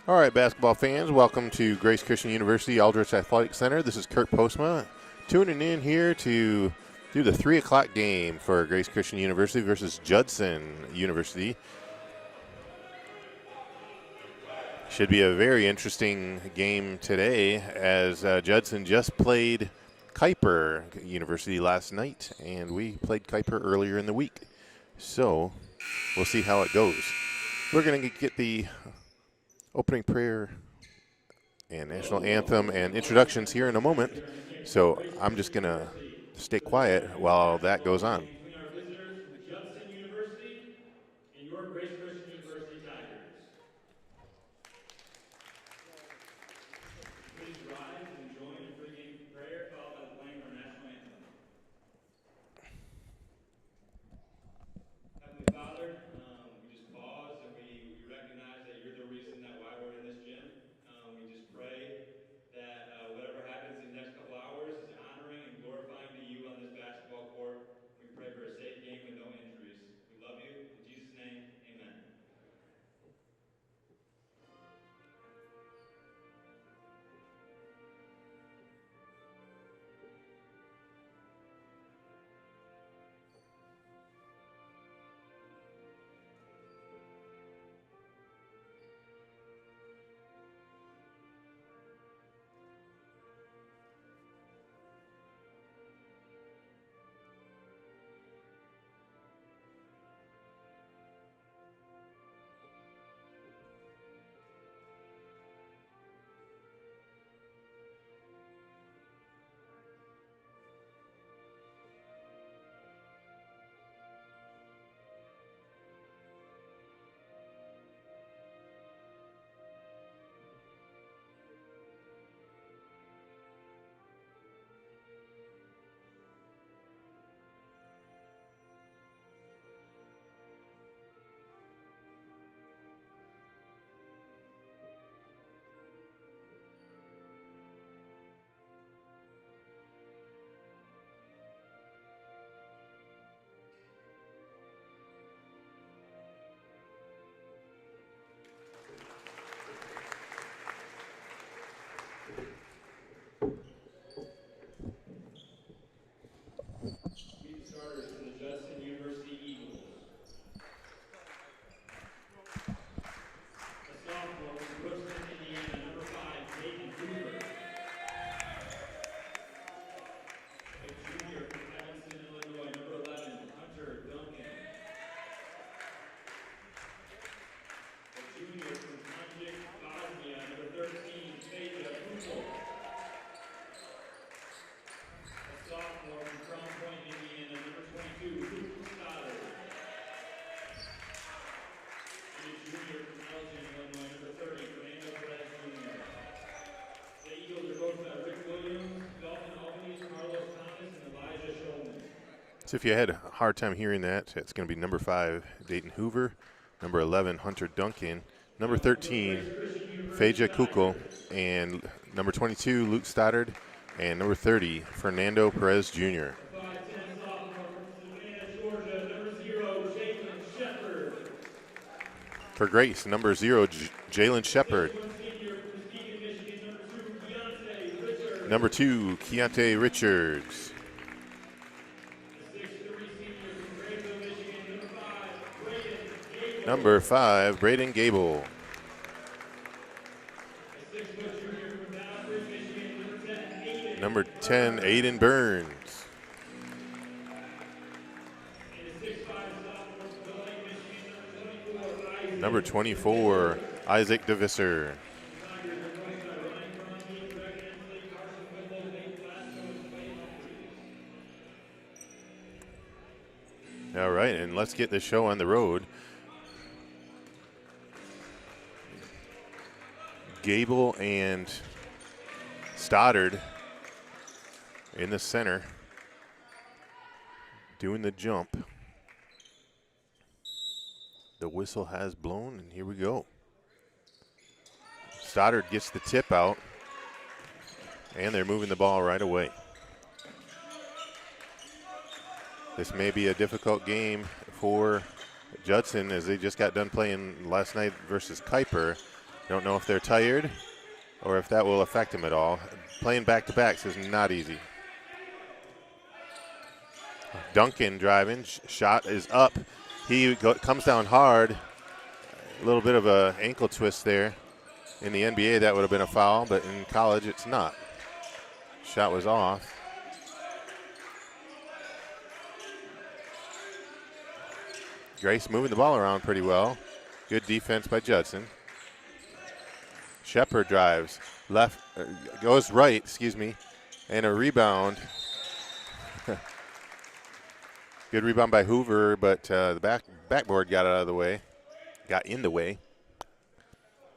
All right, basketball fans, welcome to Grace Christian University Aldrich Athletic Center. This is Kurt Postma tuning in here to do the 3 o'clock game for Grace Christian University versus Judson University. Should be a very interesting game today as Judson just played Kuiper University last night, and we played Kuiper earlier in the week. So we'll see how it goes. We're going to get the opening prayer and national anthem and introductions here in a moment. So I'm just going to stay quiet while that goes on. Between our visitors from Judson University and your Grace Christian University Tigers. Please rise and join in pregame prayer followed by the playing of our national anthem. Heavenly Father, we just pause and we recognize that you're the reason that why we're in this gym. We just pray that whatever happens in the next couple hours is honoring and glorifying to you on this basketball court. We pray for a safe game with no injuries. We love you. In Jesus' name, amen. Meet the starters from the Judson University Eagles. A sophomore from Brookston, Indiana, number 5, Hayden Hoover. A junior from Evanston, Illinois, number 11, Hunter Duncan. A junior from Konjic, Bosnia, number 13, Phaedra Kuzel. A sophomore from Crown Point, Indiana, number 22, Luke Stoddard. And a junior from Elgin, Illinois, number 30, Fernando Perez Jr. The Eagles are both Rick Williams, Dalton Albanese, Carlos Thomas, and Elijah Shulman. So if you had a hard time hearing that, it's going to be number 5, Dayton Hoover, number 11, Hunter Duncan, number 13, Phaedra Kukel, and number 22, Luke Stoddard, and number 30, Fernando Perez Jr. 5'10" sophomore from Savannah, Georgia, number 0, Jalen Shepard. For Grace, number 0, Jalen Shepard. 1 senior from Muskegon, Michigan, number 2, Keontae Richards. Number 2, Keontae Richards. A 6'3" senior from Grayville, Michigan, number 5, Braden Gable. Number 5, Braden Gable. A 6' junior from Bradford, Michigan, number 10, Aiden. Number 10, Aiden Burns. And a 6'5" sophomore from Bel Air, Michigan, number 24, Isaac. Number 24, Isaac DeVisser. Tigers are coached by Ryan Cronje, Greg Hensley, Carson Whipple, Nate Glasgow, and Wayne Humphreys. All right, and let's get this show on the road. Gable and Stoddard in the center doing the jump. The whistle has blown, and here we go. Stoddard gets the tip out, and they're moving the ball right away. This may be a difficult game for Judson as they just got done playing last night versus Kuiper. Don't know if they're tired or if that will affect him at all. Playing back-to-backs is not easy. Duncan driving, shot is up. He comes down hard. A little bit of an ankle twist there. In the NBA, that would have been a foul, but in college, it's not. Shot was off. Grace moving the ball around pretty well. Good defense by Judson. Shepard drives left, goes right, and a rebound. Good rebound by Hoover, but the backboard got out of the way, got in the way,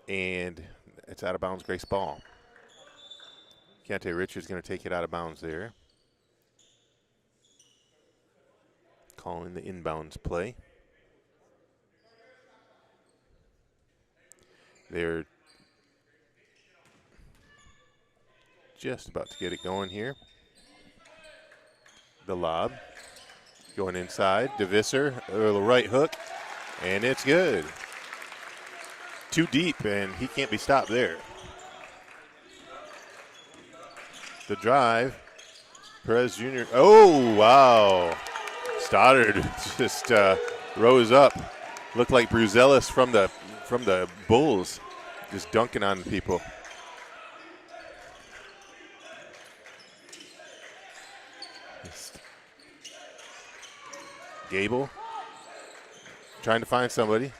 and it's out of bounds. Grace ball. Keontae Richards going to take it out of bounds there. Calling the inbounds play. They're just about to get it going here. The lob going inside. DeVisser, a little right hook, and it's good. Too deep, and he can't be stopped there. The drive. Perez Jr. Oh, wow. Stoddard just rose up. Looked like Bruzelis from the Bulls, just dunking on people. Gable trying to find somebody.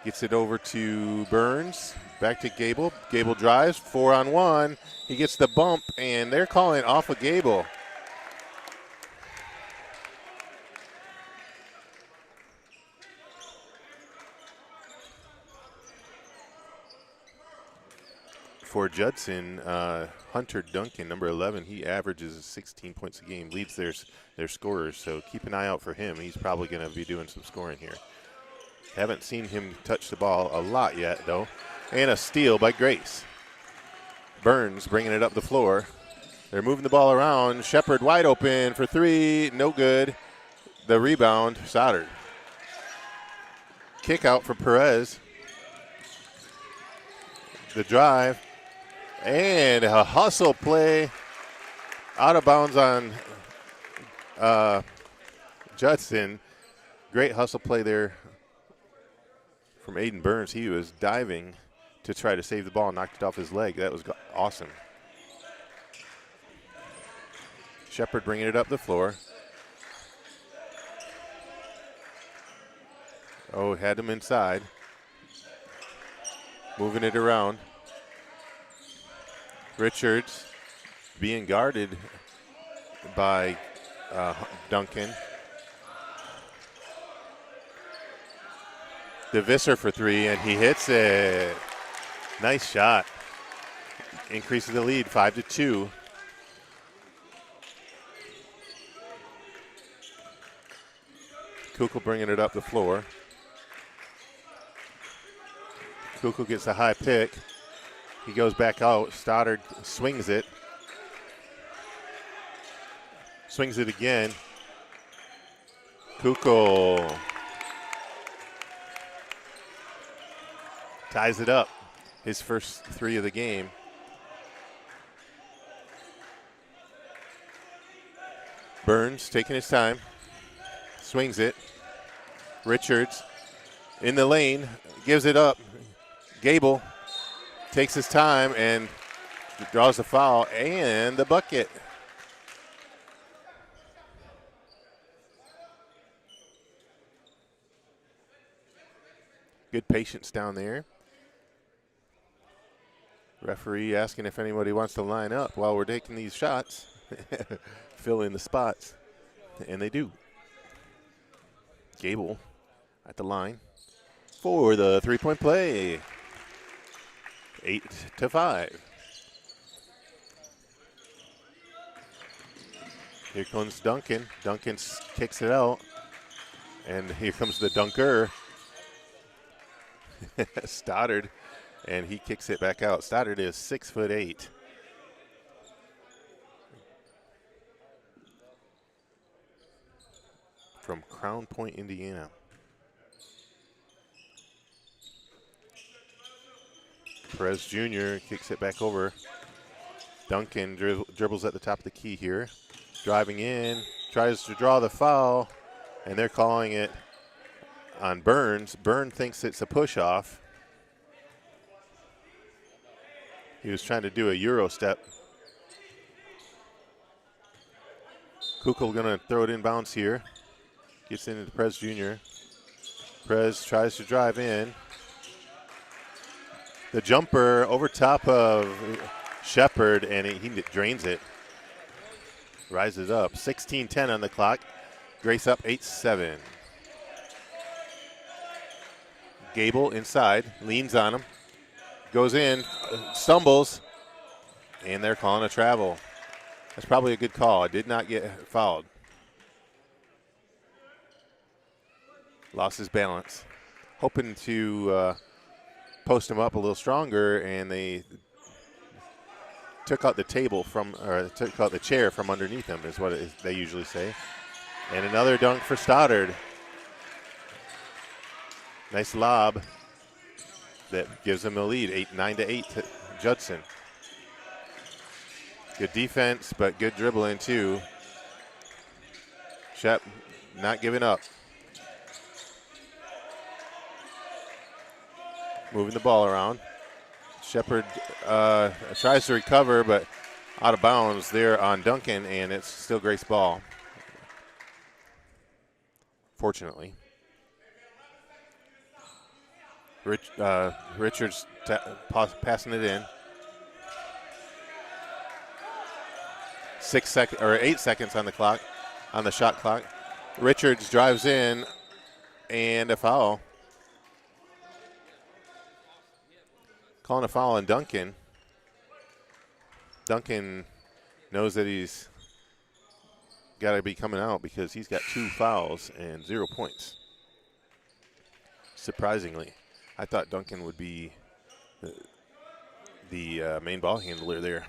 Gets it over to Burns. Back to Gable. Gable drives, 4-on-1. He gets the bump, and they're calling off of Gable. For Judson, Hunter Duncan, number 11, he averages 16 points a game, leads their scorers, so keep an eye out for him. He's probably going to be doing some scoring here. Haven't seen him touch the ball a lot yet, though. And a steal by Grace. Burns bringing it up the floor. They're moving the ball around. Shepard wide open for three, no good. The rebound, Stoddard. Kick out for Perez. The drive. And a hustle play out of bounds on Judson. Great hustle play there from Aiden Burns. He was diving to try to save the ball, knocked it off his leg. That was awesome. Shepard bringing it up the floor. Oh, had him inside. Moving it around. Richards being guarded by Duncan. DeVisser for three, and he hits it. Nice shot. Increases the lead, 5-2. Kukul bringing it up the floor. Kukul gets a high pick. He goes back out. Stoddard swings it. Swings it again. Kukul ties it up. His first three of the game. Burns taking his time. Swings it. Richards in the lane. Gives it up. Gable takes his time and draws the foul and the bucket. Good patience down there. Referee asking if anybody wants to line up while we're taking these shots. Fill in the spots. And they do. Gable at the line for the three-point play. 8-5. Here comes Duncan. Duncan kicks it out. And here comes the dunker. Stoddard. And he kicks it back out. Stoddard is 6'8". From Crown Point, Indiana. Perez Jr. kicks it back over. Duncan dribbles at the top of the key here. Driving in, tries to draw the foul, and they're calling it on Burns. Burns thinks it's a push-off. He was trying to do a Euro step. Kukul going to throw it in bounds here. Gets into Perez Jr. Perez tries to drive in. The jumper over top of Shepard, and he drains it. Rises up. 16-10 on the clock. Grace up 8-7. Gable inside, leans on him. Goes in, stumbles, and they're calling a travel. That's probably a good call. Did not get fouled. Lost his balance. Hoping to post him up a little stronger, and they took out the table from, or took out the chair from underneath him, is what they usually say. And another dunk for Stoddard. Nice lob that gives them a lead, 9-8 to Judson. Good defense, but good dribbling too. Shep not giving up. Moving the ball around. Shepard tries to recover, but out of bounds there on Duncan, and it's still Grace ball, fortunately. Richards passing it in. 8 seconds on the clock, on the shot clock. Richards drives in, and a foul. Calling a foul on Duncan. Duncan knows that he's got to be coming out because he's got 2 fouls and 0 points. Surprisingly, I thought Duncan would be the main ball handler there.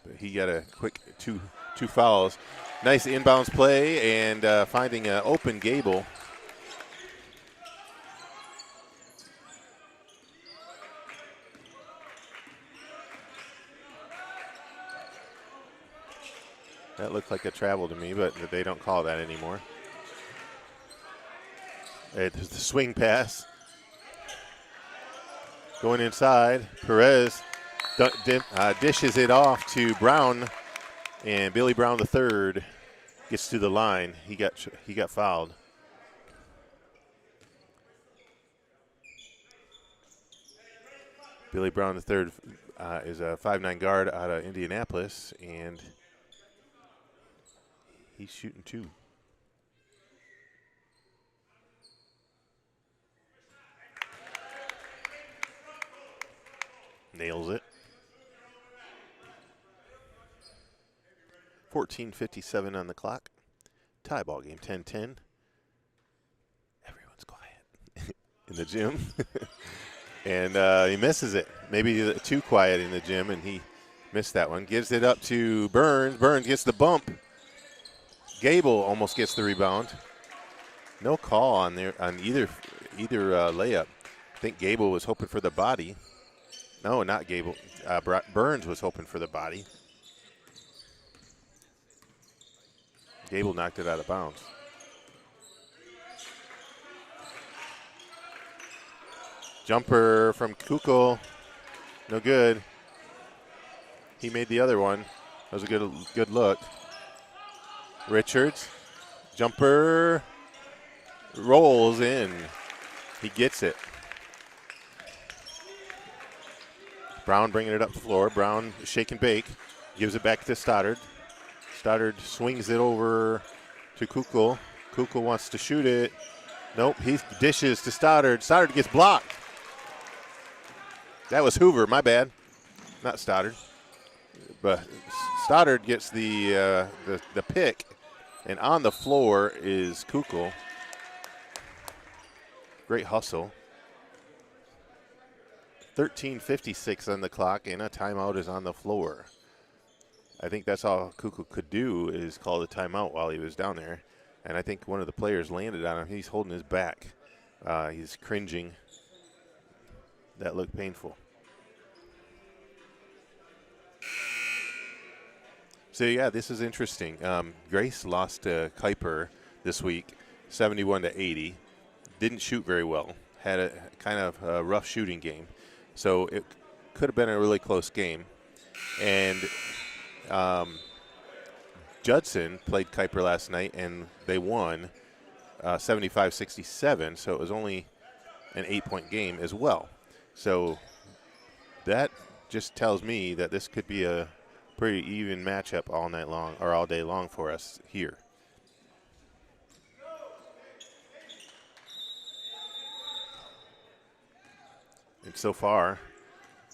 But he got a quick two fouls. Nice inbounds play and finding an open Gable. That looked like a travel to me, but they don't call that anymore. It's the swing pass. Going inside, Perez dishes it off to Brown, and Billy Brown III gets to the line. He got fouled. Billy Brown III is a 5'9" guard out of Indianapolis, and he's shooting 2. Nails it. 14:57 on the clock. Tie ball game, 10-10. Everyone's quiet in the gym. And he misses it. Maybe too quiet in the gym, and he missed that one. Gives it up to Burns. Burns gets the bump. Gable almost gets the rebound. No call on either layup. I think Gable was hoping for the body. No, not Gable. Burns was hoping for the body. Gable knocked it out of bounds. Jumper from Kukul. No good. He made the other one. That was a good look. Richards. Jumper. Rolls in. He gets it. Brown bringing it up the floor. Brown shake and bake. Gives it back to Stoddard. Stoddard swings it over to Kukul. Kukul wants to shoot it. Nope, he dishes to Stoddard. Stoddard gets blocked. That was Hoover, my bad. Not Stoddard. But Stoddard gets the pick, and on the floor is Kukul. Great hustle. 13:56 on the clock, and a timeout is on the floor. I think that's all Kukul could do is call the timeout while he was down there. And I think one of the players landed on him. He's holding his back. He's cringing. That looked painful. So, yeah, this is interesting. Grace lost to Kuiper this week, 71-80. Didn't shoot very well. Had a kind of a rough shooting game. So it could have been a really close game. And Judson played Kuiper last night, and they won 75-67. So it was only an 8-point game as well. So that just tells me that this could be a pretty even matchup all night long or all day long for us here. And so far,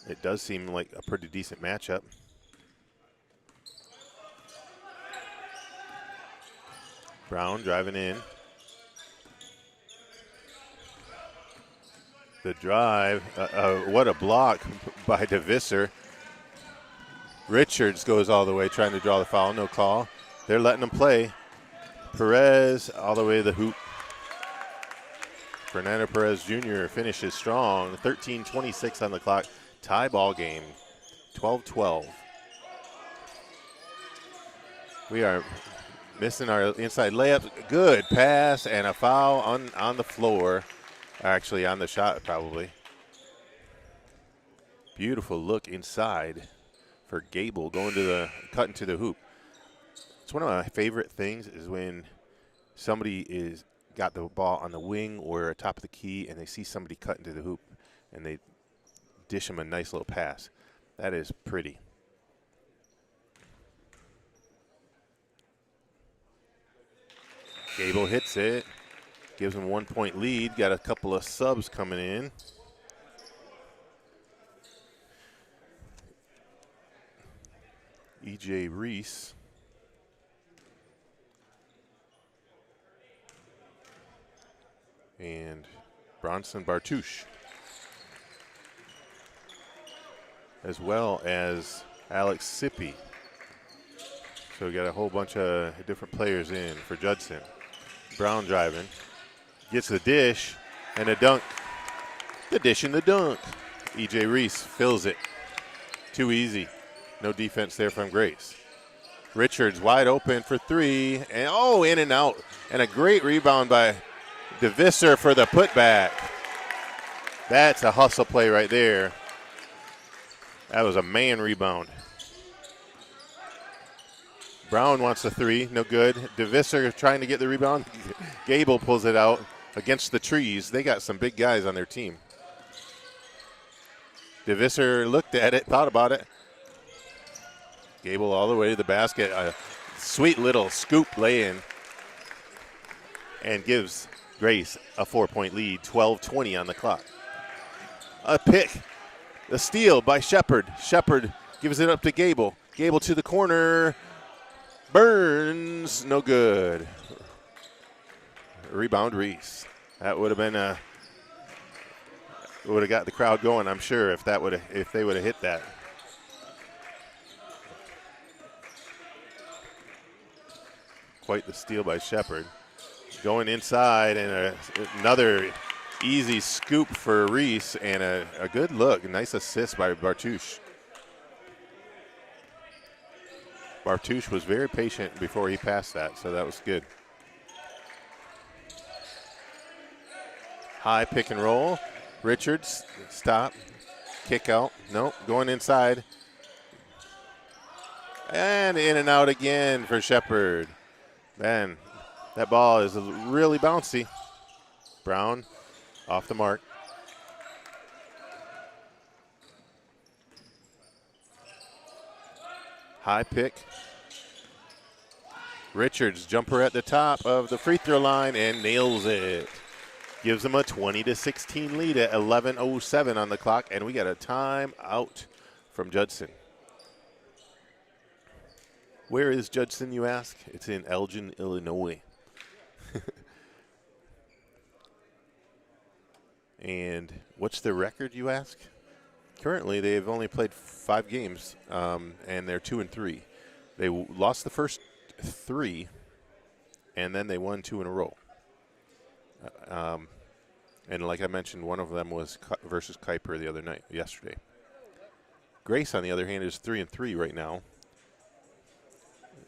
it does seem like a pretty decent matchup. Brown driving in. The drive, what a block by DeVisser. Richards goes all the way trying to draw the foul, no call. They're letting him play. Perez all the way to the hoop. Fernando Perez Jr. finishes strong. 13:26 on the clock. Tie ball game. 12-12. We are missing our inside layup. Good pass and a foul on the floor. Actually, on the shot, probably. Beautiful look inside for Gable going to the cutting to the hoop. It's one of my favorite things is when somebody is got the ball on the wing or top of the key and they see somebody cutting to the hoop and they dish them a nice little pass. That is pretty. Gable hits it. Gives them 1-point lead. Got a couple of subs coming in. E.J. Reese. And Bronson Bartouche. As well as Alex Sippy. So we got a whole bunch of different players in for Judson. Brown driving. Gets the dish and a dunk. The dish and the dunk. E.J. Reese fills it. Too easy. No defense there from Grace. Richards wide open for three. And in and out. And a great rebound by DeVisser for the putback. That's a hustle play right there. That was a man rebound. Brown wants a three. No good. DeVisser trying to get the rebound. Gable pulls it out against the trees. They got some big guys on their team. DeVisser looked at it, thought about it. Gable all the way to the basket. A sweet little scoop lay-in. And gives Grace a 4-point lead. 12:20 on the clock. A pick. The steal by Shepard. Shepard gives it up to Gable. Gable to the corner. Burns. No good. Rebound Reese. That would have been would have got the crowd going, I'm sure, if they would have hit that. Quite the steal by Shepard. Going inside and another easy scoop for Reese and a good look. A nice assist by Bartouche. Bartouche was very patient before he passed that, so that was good. High pick and roll. Richards, stop. Kick out. Nope, going inside. And in and out again for Shepard. Man, that ball is really bouncy. Brown off the mark. High pick. Richards jumper at the top of the free throw line and nails it. Gives them a 20-16 lead at 11:07 on the clock, and we got a timeout from Judson. Where is Judson, you ask? It's in Elgin, Illinois. And what's their record, you ask? Currently, they've only played 5 games, and they're 2-3. They lost the first 3, and then they won 2 in a row. And like I mentioned, one of them was versus Kuiper yesterday. Grace, on the other hand, is 3-3 right now.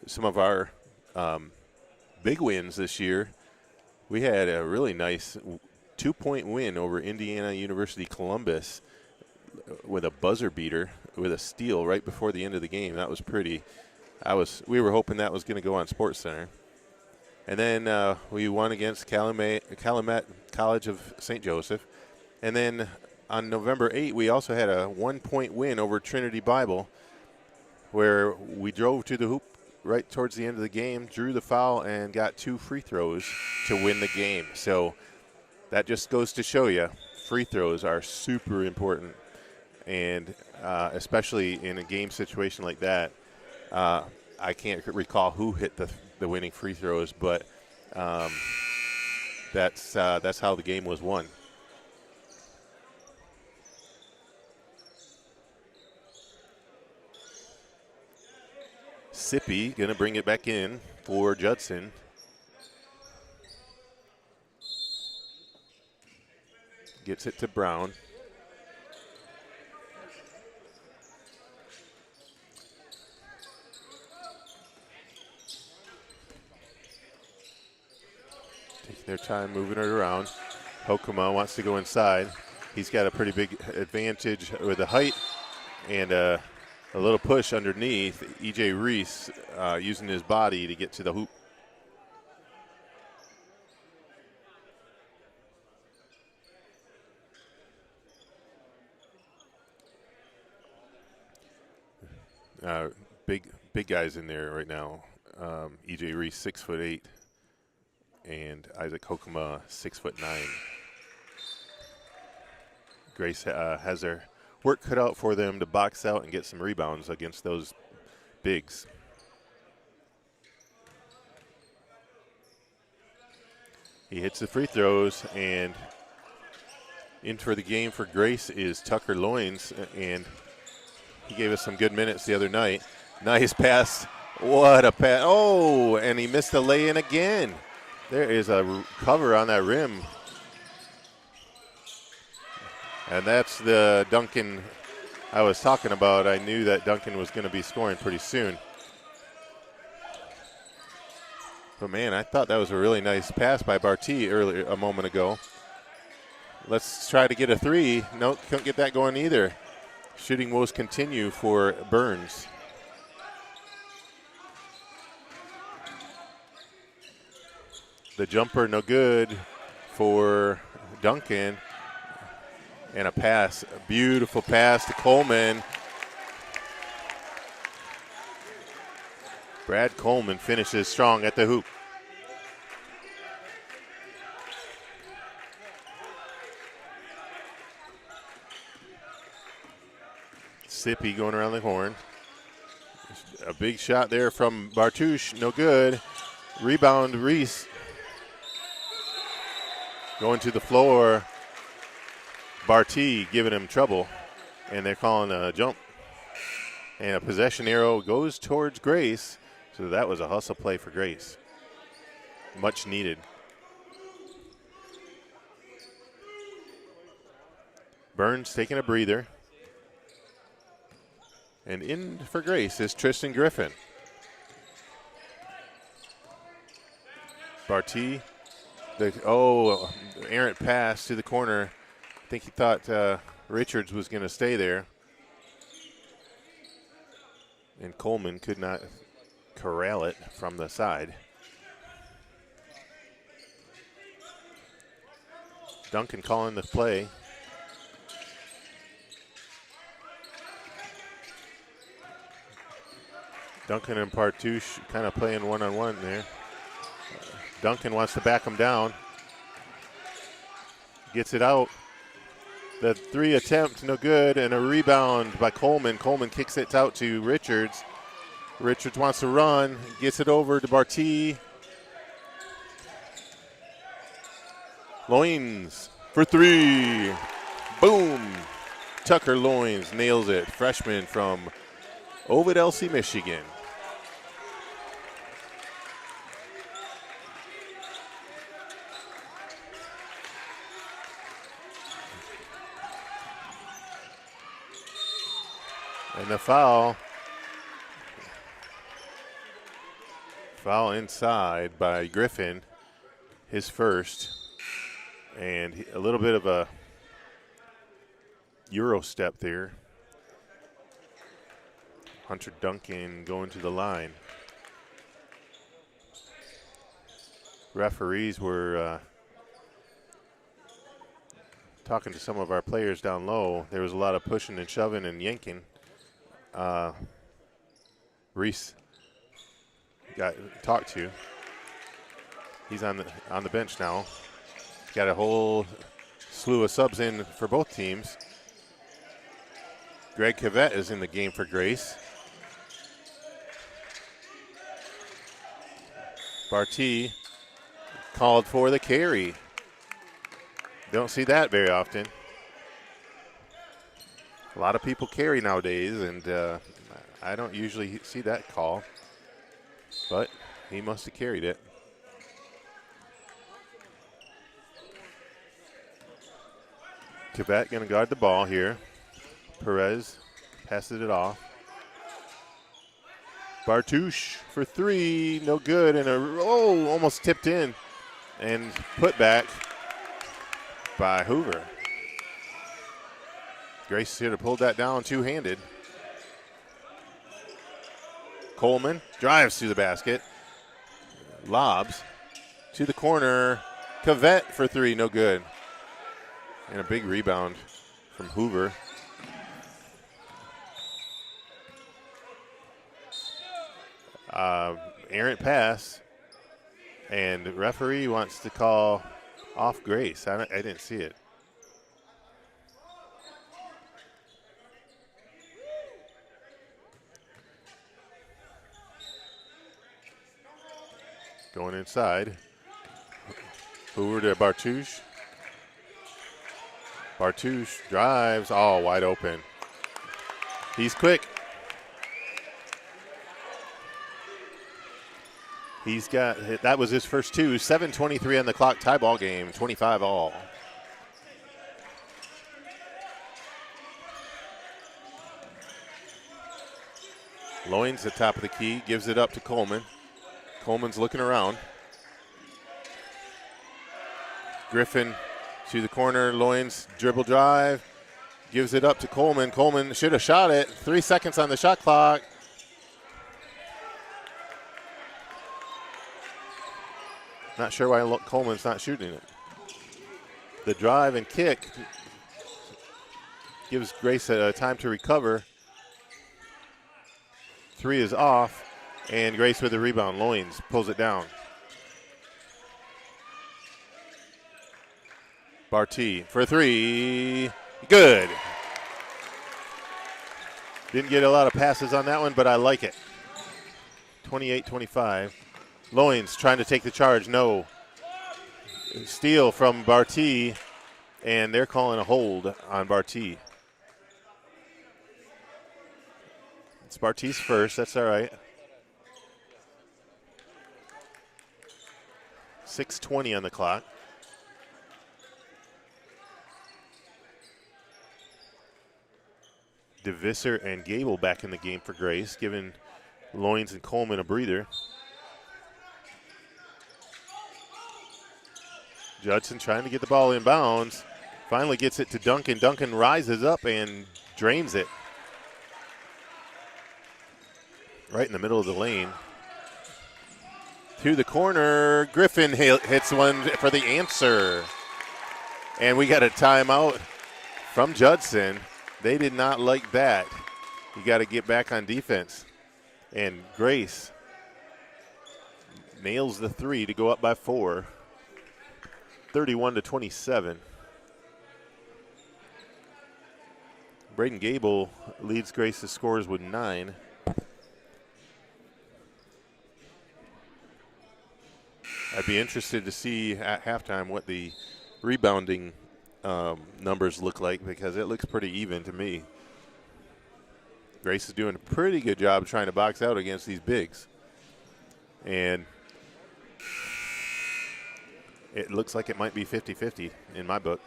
Some of our big wins this year, we had a really nice 2-point win over Indiana University Columbus with a buzzer beater, with a steal right before the end of the game. That was pretty. We were hoping that was going to go on SportsCenter. And then we won against Calumet College of St. Joseph. And then on November 8, we also had a 1-point win over Trinity Bible, where we drove to the hoop right towards the end of the game, drew the foul, and got 2 free throws to win the game. So that just goes to show you, free throws are super important. And especially in a game situation like that, I can't recall who hit the winning free throws, but that's how the game was won. Sippy going to bring it back in for Judson. Gets it to Brown. Taking their time moving it around. Hokuma wants to go inside. He's got a pretty big advantage with the height and a little push underneath. E.J. Reese using his body to get to the hoop. Big guys in there right now. E.J. Reese, 6'8", and Isaac Hokuma, 6'9". Grace has their work cut out for them to box out and get some rebounds against those bigs. He hits the free throws, and in for the game for Grace is Tucker Loins, and he gave us some good minutes the other night. Nice pass. What a pass. Oh, and he missed a lay-in again. There is a cover on that rim. And that's the Duncan I was talking about. I knew that Duncan was going to be scoring pretty soon. But, man, I thought that was a really nice pass by Barty earlier, a moment ago. Let's try to get a three. No, couldn't get that going either. Shooting woes continue for Burns. The jumper no good for Duncan. And a pass, a beautiful pass to Coleman. Brad Coleman finishes strong at the hoop. Sippy going around the horn. A big shot there from Bartouche, no good. Rebound, Reese. Going to the floor. Barty giving him trouble, and they're calling a jump. And a possession arrow goes towards Grace, so that was a hustle play for Grace. Much needed. Burns taking a breather. And in for Grace is Tristan Griffin. Barty, errant pass to the corner. I think he thought Richards was going to stay there. And Coleman could not corral it from the side. Duncan calling the play. Duncan and Partouche kind of playing one-on-one there. Duncan wants to back him down. Gets it out. The three attempt, no good, and a rebound by Coleman. Coleman kicks it out to Richards. Richards wants to run, gets it over to Barty. Loins for three. Boom. Tucker Loins nails it. Freshman from Ovid, LC, Michigan. And the foul inside by Griffin, his first. And a little bit of a Euro step there. Hunter Duncan going to the line. Referees were talking to some of our players down low. There was a lot of pushing and shoving and yanking. Reese got talked to. He's on the bench now. Got a whole slew of subs in for both teams. Greg Cavett is in the game for Grace. Barty called for the carry. Don't see that very often. A lot of people carry nowadays, and I don't usually see that call. But he must have carried it. Cavett going to guard the ball here. Perez passes it off. Bartouche for three, no good, and almost tipped in and put back by Hoover. Grace should have pulled that down two-handed. Coleman drives to the basket, lobs to the corner. Cavett for three, no good. And a big rebound from Hoover. Errant pass, and the referee wants to call off Grace. I didn't see it. Going inside. Hoover to Bartouche. Bartouche drives, all wide open. He's quick. He's got, that was his first two. 7:23 on the clock, tie ball game, 25 all. Loins at top of the key, gives it up to Coleman. Coleman's looking around. Griffin to the corner, Loins dribble drive, gives it up to Coleman. Coleman should have shot it. 3 seconds on the shot clock. Not sure why Coleman's not shooting it. The drive and kick gives Grace a time to recover. Three is off, and Grace with the rebound. Loins pulls it down. Barty for three. Good. Didn't get a lot of passes on that one, but I like it. 28-25. Loins trying to take the charge. No. Steal from Barty, and they're calling a hold on Barty. It's Barty's first. That's all right. 6:20 on the clock. DeVisser and Gable back in the game for Grace, giving Loins and Coleman a breather. Judson trying to get the ball in bounds. Finally gets it to Duncan. Duncan rises up and drains it. Right in the middle of the lane. To the corner. Griffin hits one for the answer. And we got a timeout from Judson. They did not like that. You got to get back on defense. And Grace nails the three to go up by 4. 31-27. Braden Gable leads Grace's scores with 9. I'd be interested to see at halftime what the rebounding numbers look like, because it looks pretty even to me. Grace is doing a pretty good job trying to box out against these bigs. And it looks like it might be 50-50 in my book.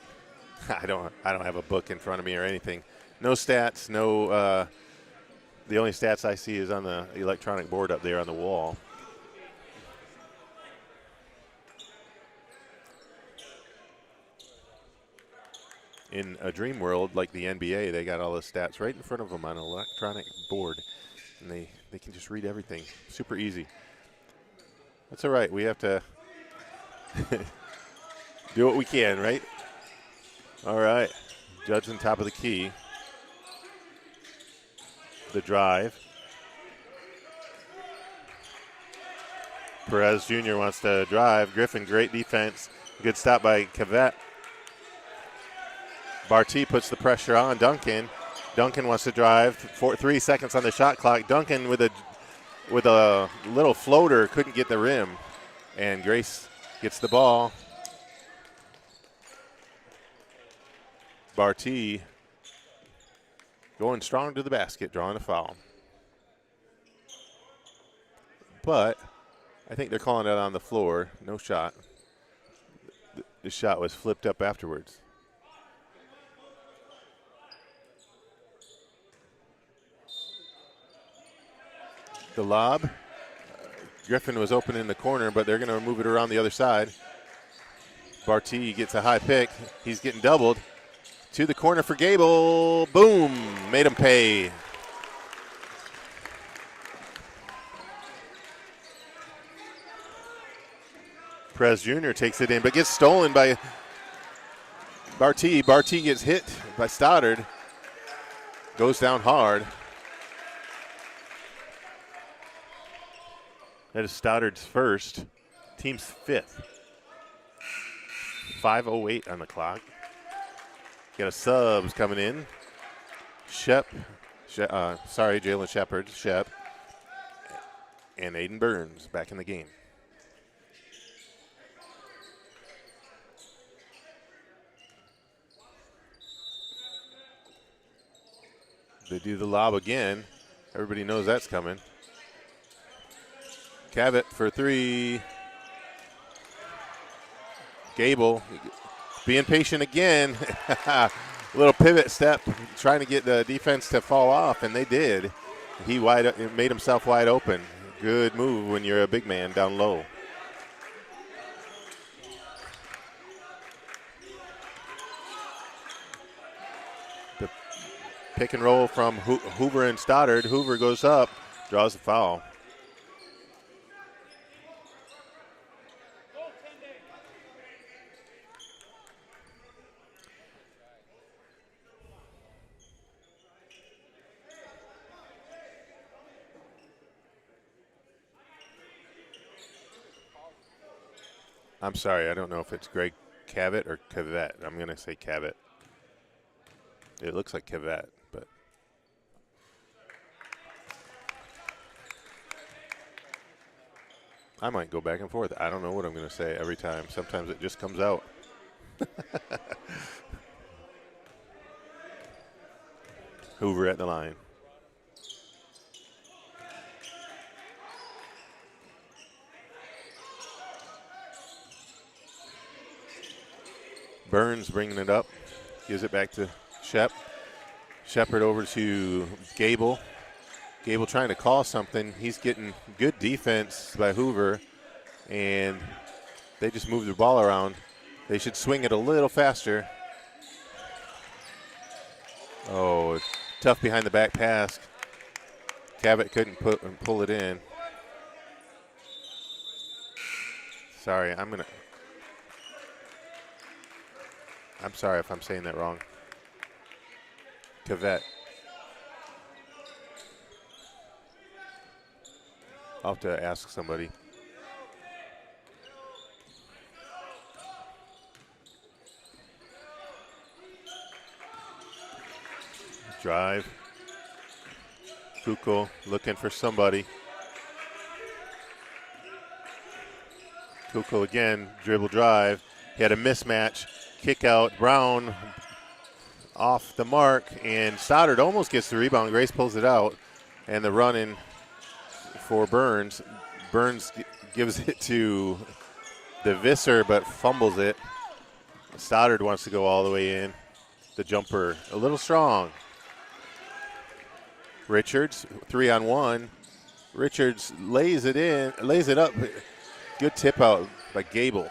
I don't have a book in front of me or anything. No stats, no The only stats I see is on the electronic board up there on the wall. In a dream world like the NBA, they got all the stats right in front of them on an electronic board, and they can just read everything. Super easy. That's all right. We have to do what we can, right? All right. Judson top of the key. The drive. Perez Jr. wants to drive. Griffin, great defense. Good stop by Cavett. Barty puts the pressure on Duncan. Duncan wants to drive. 3 seconds on the shot clock. Duncan with a little floater couldn't get the rim. And Grace gets the ball. Barty going strong to the basket, drawing a foul. But I think they're calling it on the floor. No shot. The shot was flipped up afterwards. The lob. Griffin was open in the corner, but they're going to move it around the other side. Barty gets a high pick. He's getting doubled. To the corner for Gable. Boom. Made him pay. Perez Jr. takes it in, but gets stolen by Barty. Barty gets hit by Stoddard. Goes down hard. That is Stoddard's first, team's 5th. 5:08 on the clock. Got a subs coming in. Jalen Shepard, Shep, and Aiden Burns back in the game. They do the lob again. Everybody knows that's coming. Cavett for 3. Gable being patient again. Little pivot step, trying to get the defense to fall off, and they did. He made himself wide open. Good move when you're a big man down low. The pick and roll from Hoover and Stoddard. Hoover goes up, draws the foul. I'm sorry, I don't know if it's Greg Cavett or Cavett. I'm going to say Cavett. It looks like Cavett, but. I might go back and forth. I don't know what I'm going to say every time. Sometimes it just comes out. Hoover at the line. Burns bringing it up. Gives it back to Shep. Shepard over to Gable. Gable trying to call something. He's getting good defense by Hoover, and they just move the ball around. They should swing it a little faster. Oh, tough behind the back pass. Cavett couldn't pull it in. Sorry, I'm sorry if I'm saying that wrong. Cavett. I'll have to ask somebody. Drive. Kukoc looking for somebody. Kukoc again, dribble drive. He had a mismatch. Kick out. Brown off the mark, and Stoddard almost gets the rebound. Grace pulls it out, and the run in for Burns. Burns gives it to the Visser, but fumbles it. Stoddard wants to go all the way in. The jumper a little strong. Richards, 3-on-1. Richards lays it up. Good tip out by Gable.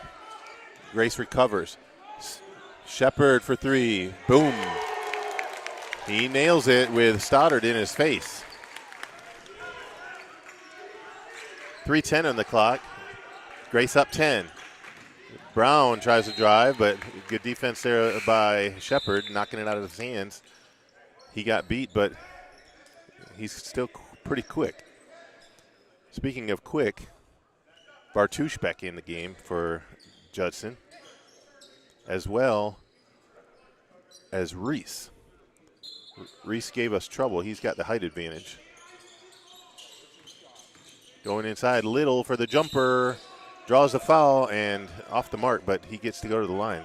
Grace recovers. Shepard for 3. Boom. He nails it with Stoddard in his face. 3:10 on the clock. Grace up 10. Brown tries to drive, but good defense there by Shepard, knocking it out of his hands. He got beat, but he's still pretty quick. Speaking of quick, Bartouche back in the game for Judson, as well as Reese. Reese gave us trouble. He's got the height advantage. Going inside, Little for the jumper. Draws the foul and off the mark, but he gets to go to the line.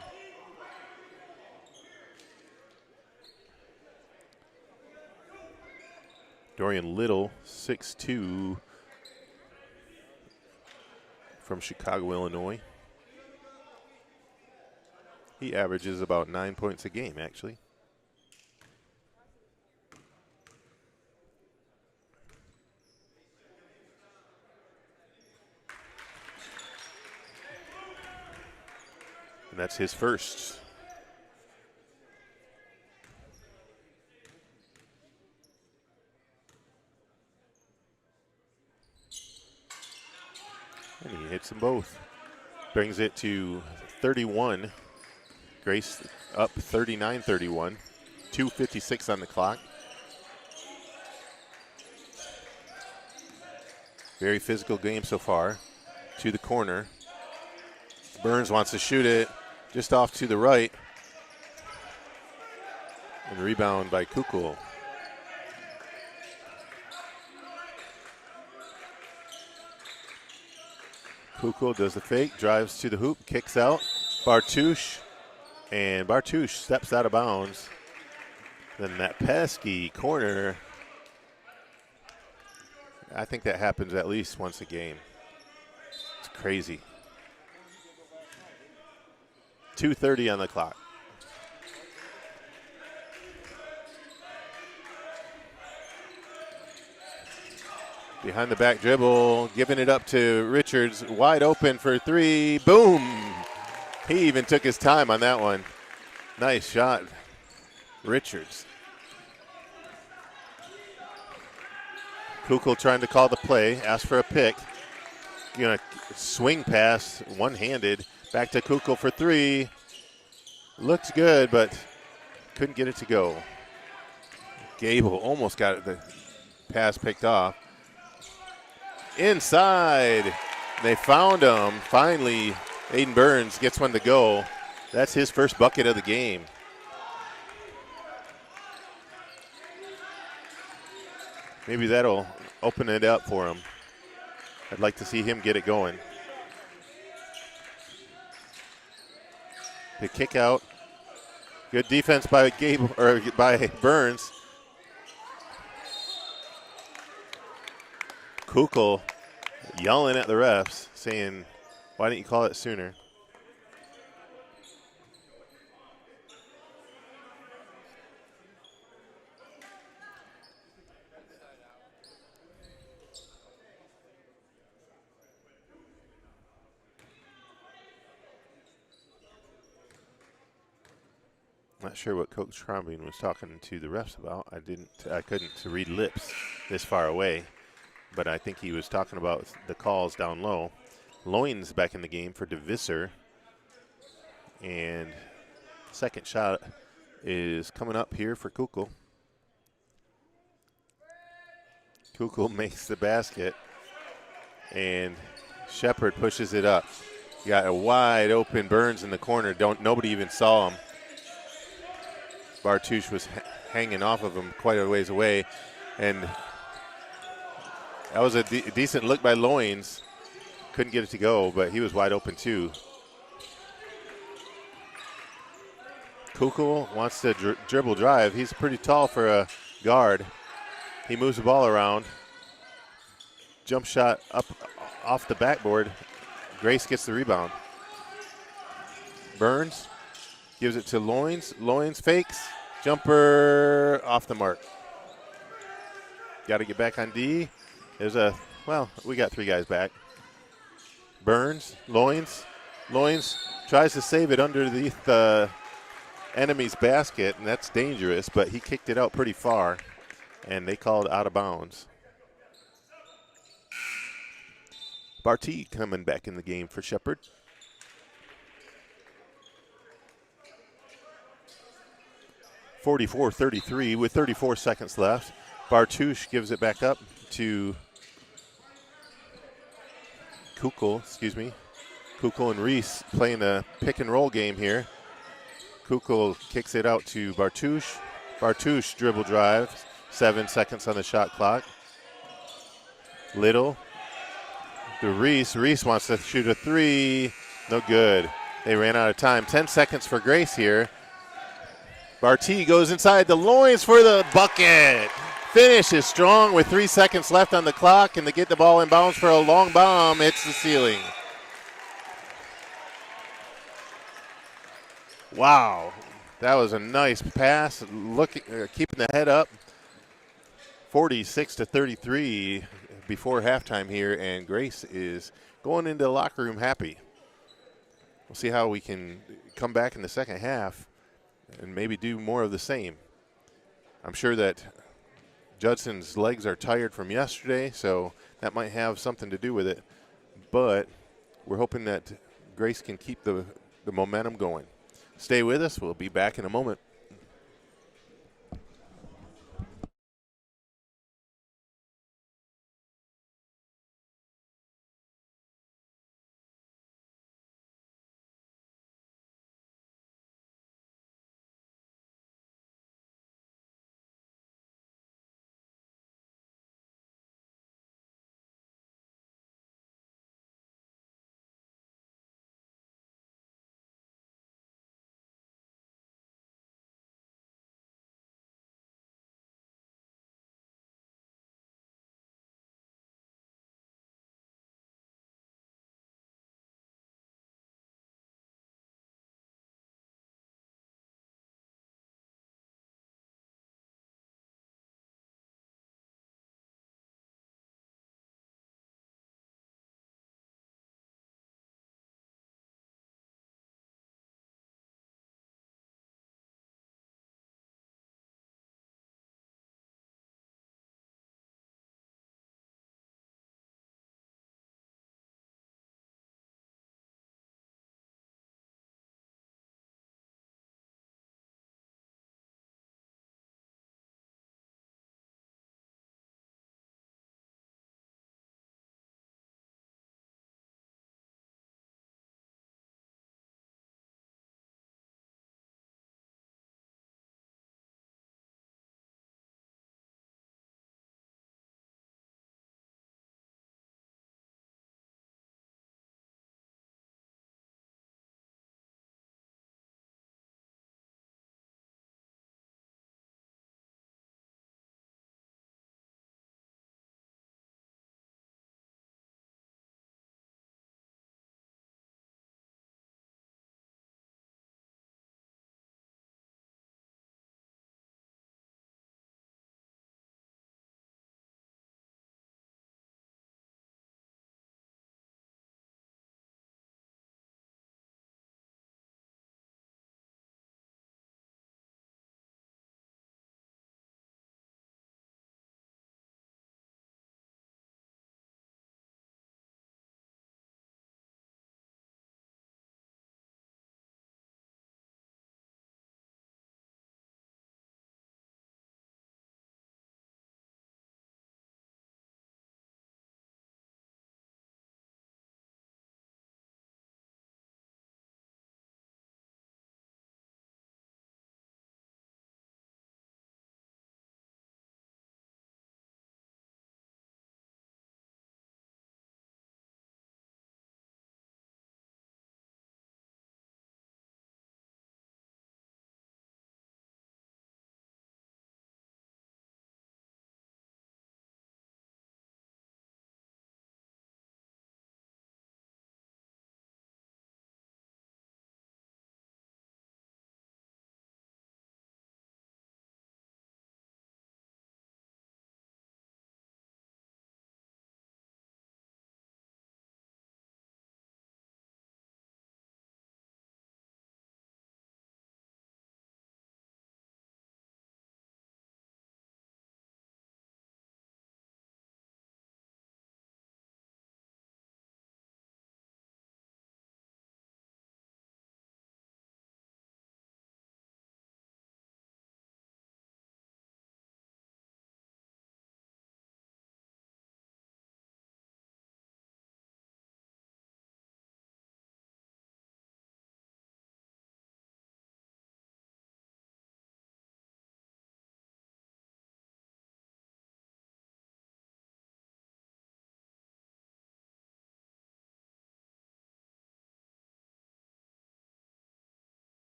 Dorian Little, 6'2", from Chicago, Illinois. He averages about 9 points a game, actually. And that's his first. And he hits them both. Brings it to 31. Grace up 39-31. 2:56 on the clock. Very physical game so far. To the corner. Burns wants to shoot it just off to the right. And rebound by Kukul. Kukul does the fake, drives to the hoop, kicks out. Bartouche, and Bartouche steps out of bounds. Then that pesky corner, I think that happens at least once a game. It's crazy. 2:30 on the clock. Behind the back dribble, giving it up to Richards, wide open for 3. Boom! He even took his time on that one. Nice shot, Richards. Kukul trying to call the play, asked for a pick. Gonna swing pass, one-handed, back to Kukul for 3. Looks good, but couldn't get it to go. Gable almost got the pass picked off. Inside, they found him. Finally, Aiden Burns gets one to go. That's his first bucket of the game. Maybe that'll open it up for him. I'd like to see him get it going. The kick out. Good defense by by Burns. Kukul yelling at the refs, saying, why didn't you call it sooner? Not sure what Coach Crombie was talking to the refs about. I couldn't read lips this far away, but I think he was talking about the calls down low. Loins back in the game for DeVisser, and second shot is coming up here for Kukul. Kukul makes the basket, and Shepard pushes it up. You got a wide open Burns in the corner. Nobody even saw him. Bartouche was hanging off of him quite a ways away, and that was a decent look by Loins. Couldn't get it to go, but he was wide open too. Kukul wants to dribble drive. He's pretty tall for a guard. He moves the ball around. Jump shot up off the backboard. Grace gets the rebound. Burns gives it to Loins. Loins fakes. Jumper off the mark. got to get back on D. We got 3 guys back. Burns, Loins tries to save it underneath the enemy's basket, and that's dangerous, but he kicked it out pretty far, and they called out of bounds. Barty coming back in the game for Shepherd. (44-33) with 34 seconds left. Bartouche gives it back up to Kukul, Kukul and Reese playing a pick and roll game here. Kukul kicks it out to Bartouche. Bartouche dribble drive, 7 seconds on the shot clock. Little to Reese. Reese wants to shoot a 3. No good. They ran out of time. 10 seconds for Grace here. Barty goes inside the loins for the bucket. Finish is strong with 3 seconds left on the clock, and they get the ball in bounds for a long bomb. Hits the ceiling. Wow, that was a nice pass. Keeping the head up. 46-33 before halftime here, and Grace is going into the locker room happy. We'll see how we can come back in the second half and maybe do more of the same. I'm sure that Judson's legs are tired from yesterday, so that might have something to do with it. But we're hoping that Grace can keep the momentum going. Stay with us. We'll be back in a moment.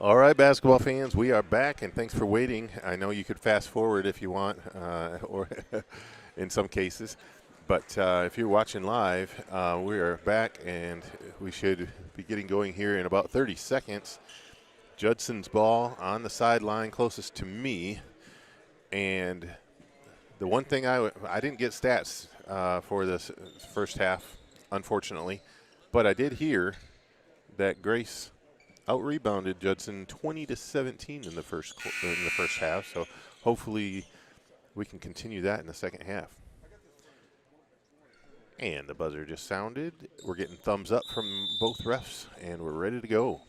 All right, basketball fans, we are back, and thanks for waiting. I know you could fast forward if you want, or in some cases. But if you're watching live, we are back, and we should be getting going here in about 30 seconds. Judson's ball on the sideline closest to me. And the one thing I didn't get stats for this first half, unfortunately, but I did hear that Grace out-rebounded Judson 20-17 in the first half. So hopefully we can continue that in the second half. And the buzzer just sounded. We're getting thumbs up from both refs, and we're ready to go.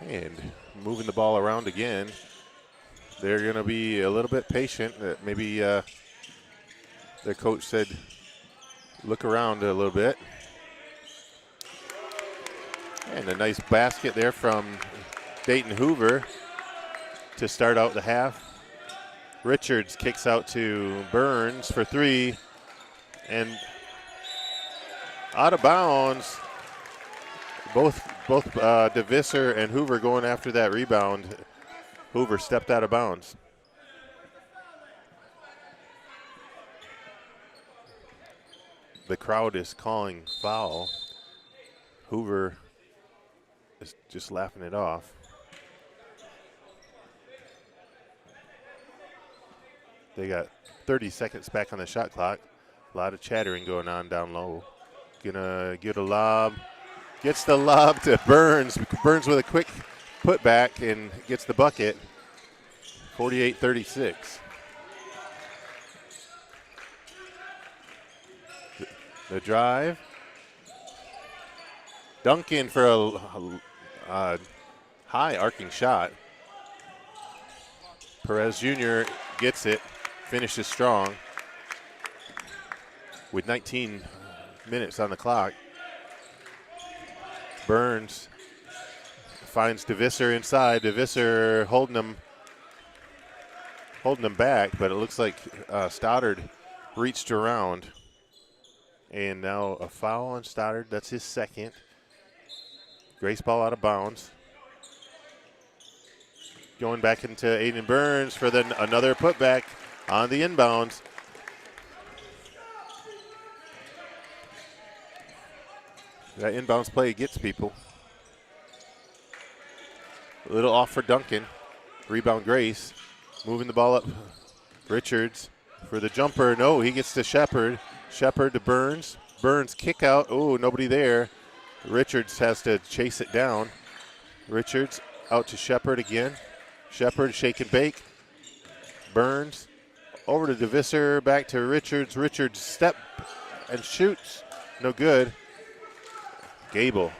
And moving the ball around again. They're going to be a little bit patient. Maybe their coach said, look around a little bit. And a nice basket there from Dayton Hoover to start out the half. Richards kicks out to Burns for three. And out of bounds. Both DeVisser and Hoover going after that rebound. Hoover stepped out of bounds. The crowd is calling foul. Hoover is just laughing it off. They got 30 seconds back on the shot clock. A lot of chattering going on down low. Gonna get a lob. Gets the lob to Burns. Burns with a quick putback and gets the bucket. 48-36. The drive. Duncan for a high arcing shot. Perez Jr. gets it, finishes strong with 19 minutes on the clock. Burns finds DeVisser inside. DeVisser holding him back, but it looks like Stoddard reached around. And now a foul on Stoddard. That's his second. Grace ball out of bounds. Going back into Aiden Burns for another putback on the inbounds. That inbounds play gets people. A little off for Duncan. Rebound Grace. Moving the ball up. Richards for the jumper. No, he gets to Shepard. Shepard to Burns. Burns kick out. Oh, nobody there. Richards has to chase it down. Richards out to Shepard again. Shepard shake and bake. Burns over to DeVisser. Back to Richards. Richards step and shoots. No good. Gable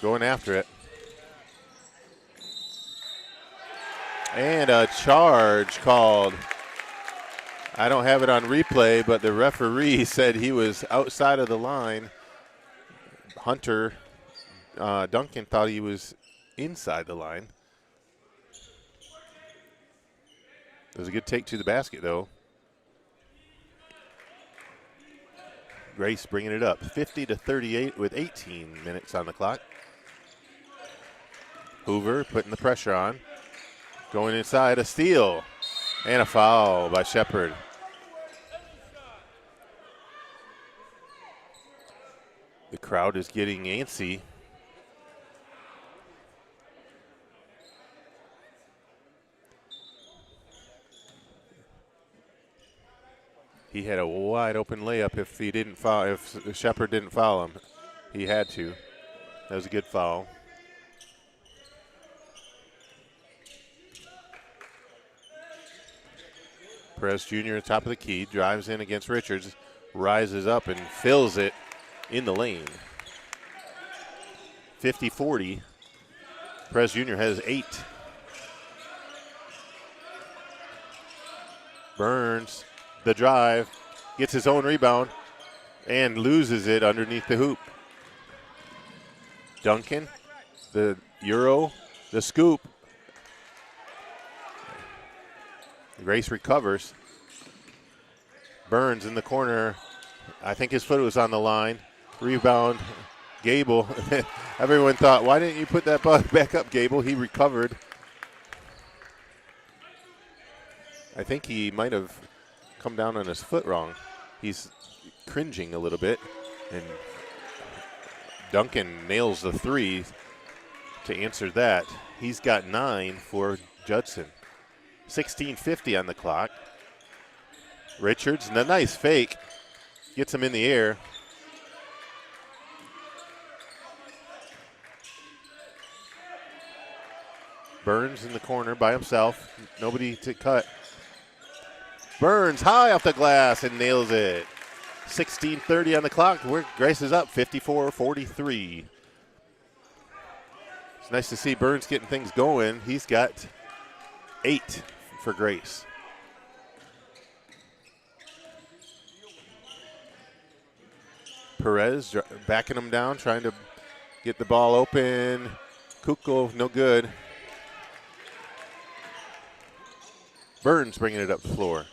going after it. And a charge called. I don't have it on replay, but the referee said he was outside of the line. Hunter Duncan thought he was inside the line. It was a good take to the basket, though. Grace bringing it up, 50-38 with 18 minutes on the clock. Hoover putting the pressure on. Going inside, a steal and a foul by Shepard. The crowd is getting antsy. He had a wide open layup if Shepard didn't foul him. He had to. That was a good foul. Perez Jr. top of the key, drives in against Richards, rises up and fills it in the lane. 50-40. Perez Jr. has 8. Burns, the drive, gets his own rebound, and loses it underneath the hoop. Duncan, the Euro, the scoop. Grace recovers. Burns in the corner. I think his foot was on the line. Rebound, Gable. Everyone thought, why didn't you put that ball back up, Gable? He recovered. I think he might have come down on his foot wrong. He's cringing a little bit. And Duncan nails the three to answer that. He's got 9 for Judson. 16:50 on the clock. Richards, and a nice fake. Gets him in the air. Burns in the corner by himself. Nobody to cut. Burns high off the glass and nails it. 16:30 on the clock. Grace is up 54-43. It's nice to see Burns getting things going. He's got 8 for Grace. Perez backing him down, trying to get the ball open. Kukul, no good. Burns bringing it up the floor.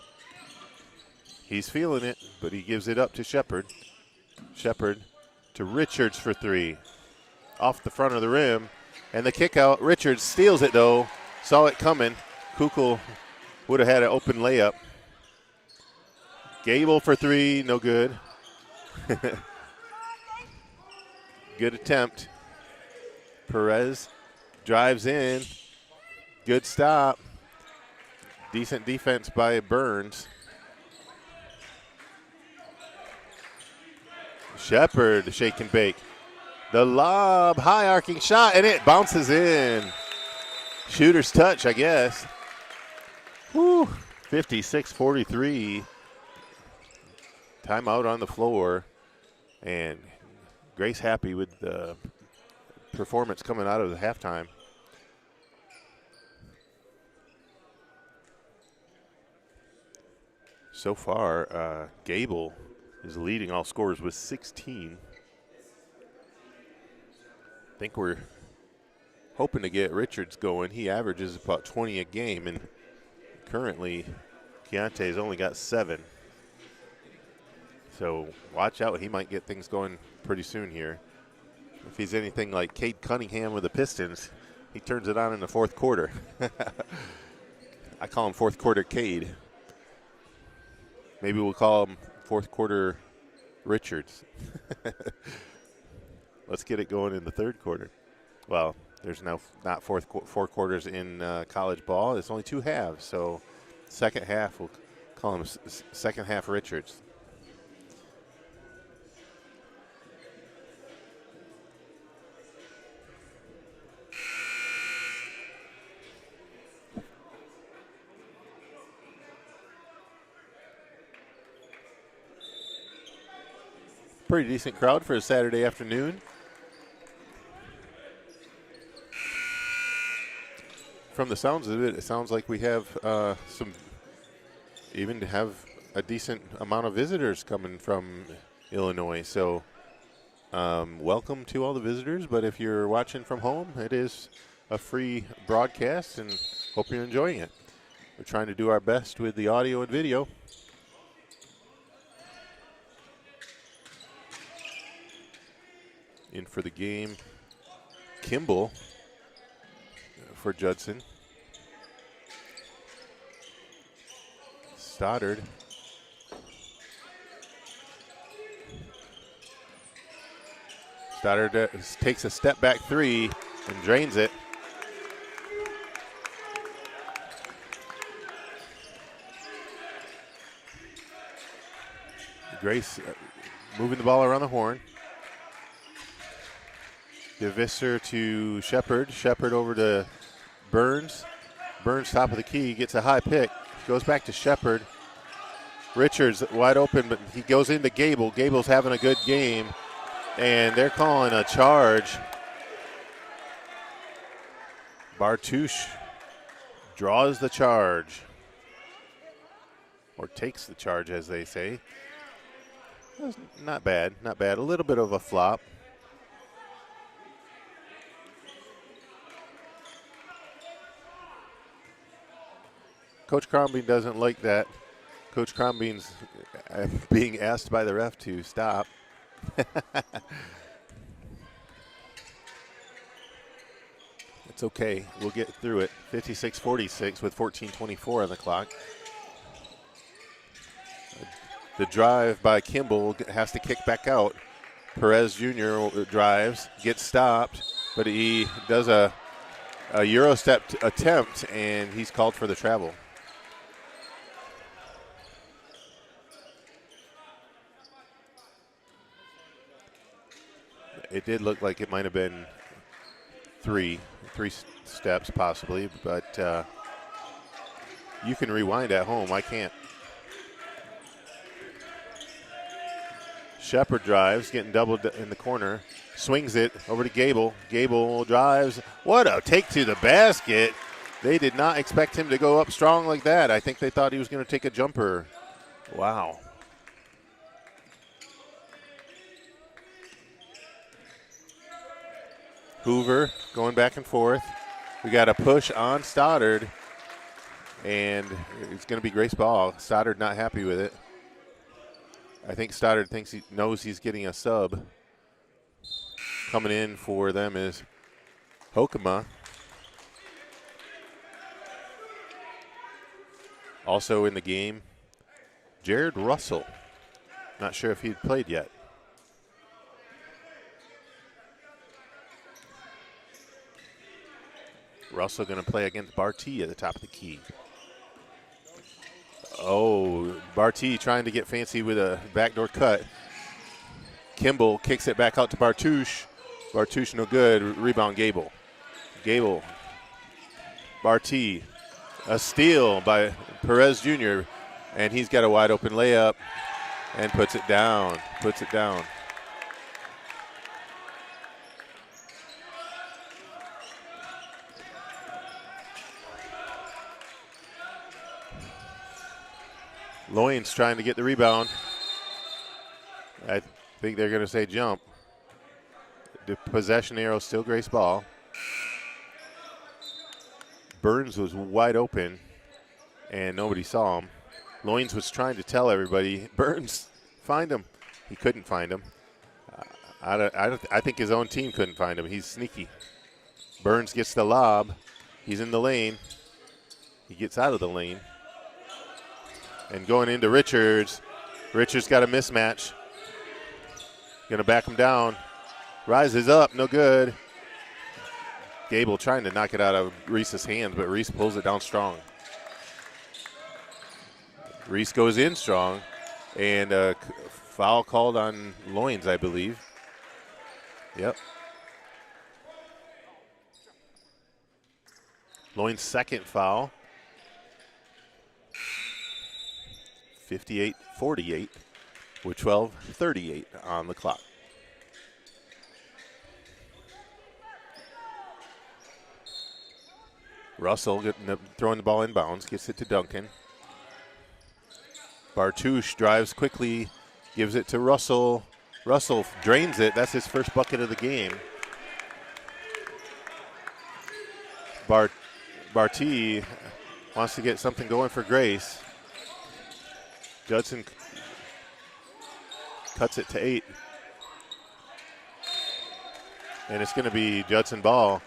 He's feeling it, but he gives it up to Shepard. Shepard to Richards for 3. Off the front of the rim. And the kick out. Richards steals it, though. Saw it coming. Kukul would have had an open layup. Gable for 3. No good. Good attempt. Perez drives in. Good stop. Decent defense by Burns. Shepard, shake and bake. The lob, high arcing shot, and it bounces in. Shooter's touch, I guess. Whew, 56-43. Timeout on the floor. And Grace happy with the performance coming out of the halftime. So far, Gable is leading all scorers with 16. I think we're hoping to get Richards going. He averages about 20 a game, and currently Keontae's only got 7. So watch out. He might get things going pretty soon here. If he's anything like Cade Cunningham with the Pistons, he turns it on in the fourth quarter. I call him fourth quarter Cade. Maybe we'll call him fourth quarter Richards. Let's get it going in the third quarter. Well, there's now not four quarters in college ball. It's only 2 halves. So second half, we'll call him second half Richards. Pretty decent crowd for a Saturday afternoon. From the sounds of it, it sounds like we have even to have a decent amount of visitors coming from Illinois. So welcome to all the visitors, but if you're watching from home, it is a free broadcast, and hope you're enjoying it. We're trying to do our best with the audio and video. In for the game, Kimball for Judson. Stoddard. Stoddard takes a step back 3 and drains it. Grace moving the ball around the horn. DeVisser to Shepard. Shepard over to Burns. Burns top of the key, gets a high pick. Goes back to Shepard. Richards wide open, but he goes into Gable. Gable's having a good game, and they're calling a charge. Bartouche draws the charge, or takes the charge, as they say. Not bad, not bad. A little bit of a flop. Coach Crombie doesn't like that. Coach Crombean's being asked by the ref to stop. It's okay. We'll get through it. 56-46 with 14:24 on the clock. The drive by Kimball has to kick back out. Perez Jr. drives, gets stopped, but he does a Euro step attempt, and he's called for the travel. It did look like it might have been three steps possibly, but you can rewind at home. I can't. Shepard drives, getting doubled in the corner, swings it over to Gable. Gable drives. What a take to the basket. They did not expect him to go up strong like that. I think they thought he was going to take a jumper. Wow. Hoover going back and forth. We got a push on Stoddard, and it's going to be Grace ball. Stoddard not happy with it. I think Stoddard knows he's getting a sub. Coming in for them is Hokema. Also in the game, Jared Russell. Not sure if he'd played yet. Russell going to play against Barty at the top of the key. Oh, Barty trying to get fancy with a backdoor cut. Kimball kicks it back out to Bartouche. Bartouche no good. Rebound Gable. Gable. Barty. A steal by Perez Jr. And he's got a wide open layup and puts it down. Puts it down. Loyens trying to get the rebound. I think they're going to say jump. The possession arrow still Grace ball. Burns was wide open, and nobody saw him. Loyens was trying to tell everybody, Burns, find him. He couldn't find him. I think his own team couldn't find him. He's sneaky. Burns gets the lob. He's in the lane. He gets out of the lane. And going into Richards. Richards got a mismatch. Going to back him down. Rises up, no good. Gable trying to knock it out of Reese's hands, but Reese pulls it down strong. Reese goes in strong, and a foul called on Loyens, I believe. Yep. Loyens' second foul. 58-48 with 12:38 on the clock. Russell throwing the ball inbounds, gets it to Duncan. Bartouche drives quickly, gives it to Russell. Russell drains it. That's his first bucket of the game. Barty wants to get something going for Grace. Judson cuts it to 8. And it's going to be Judson ball.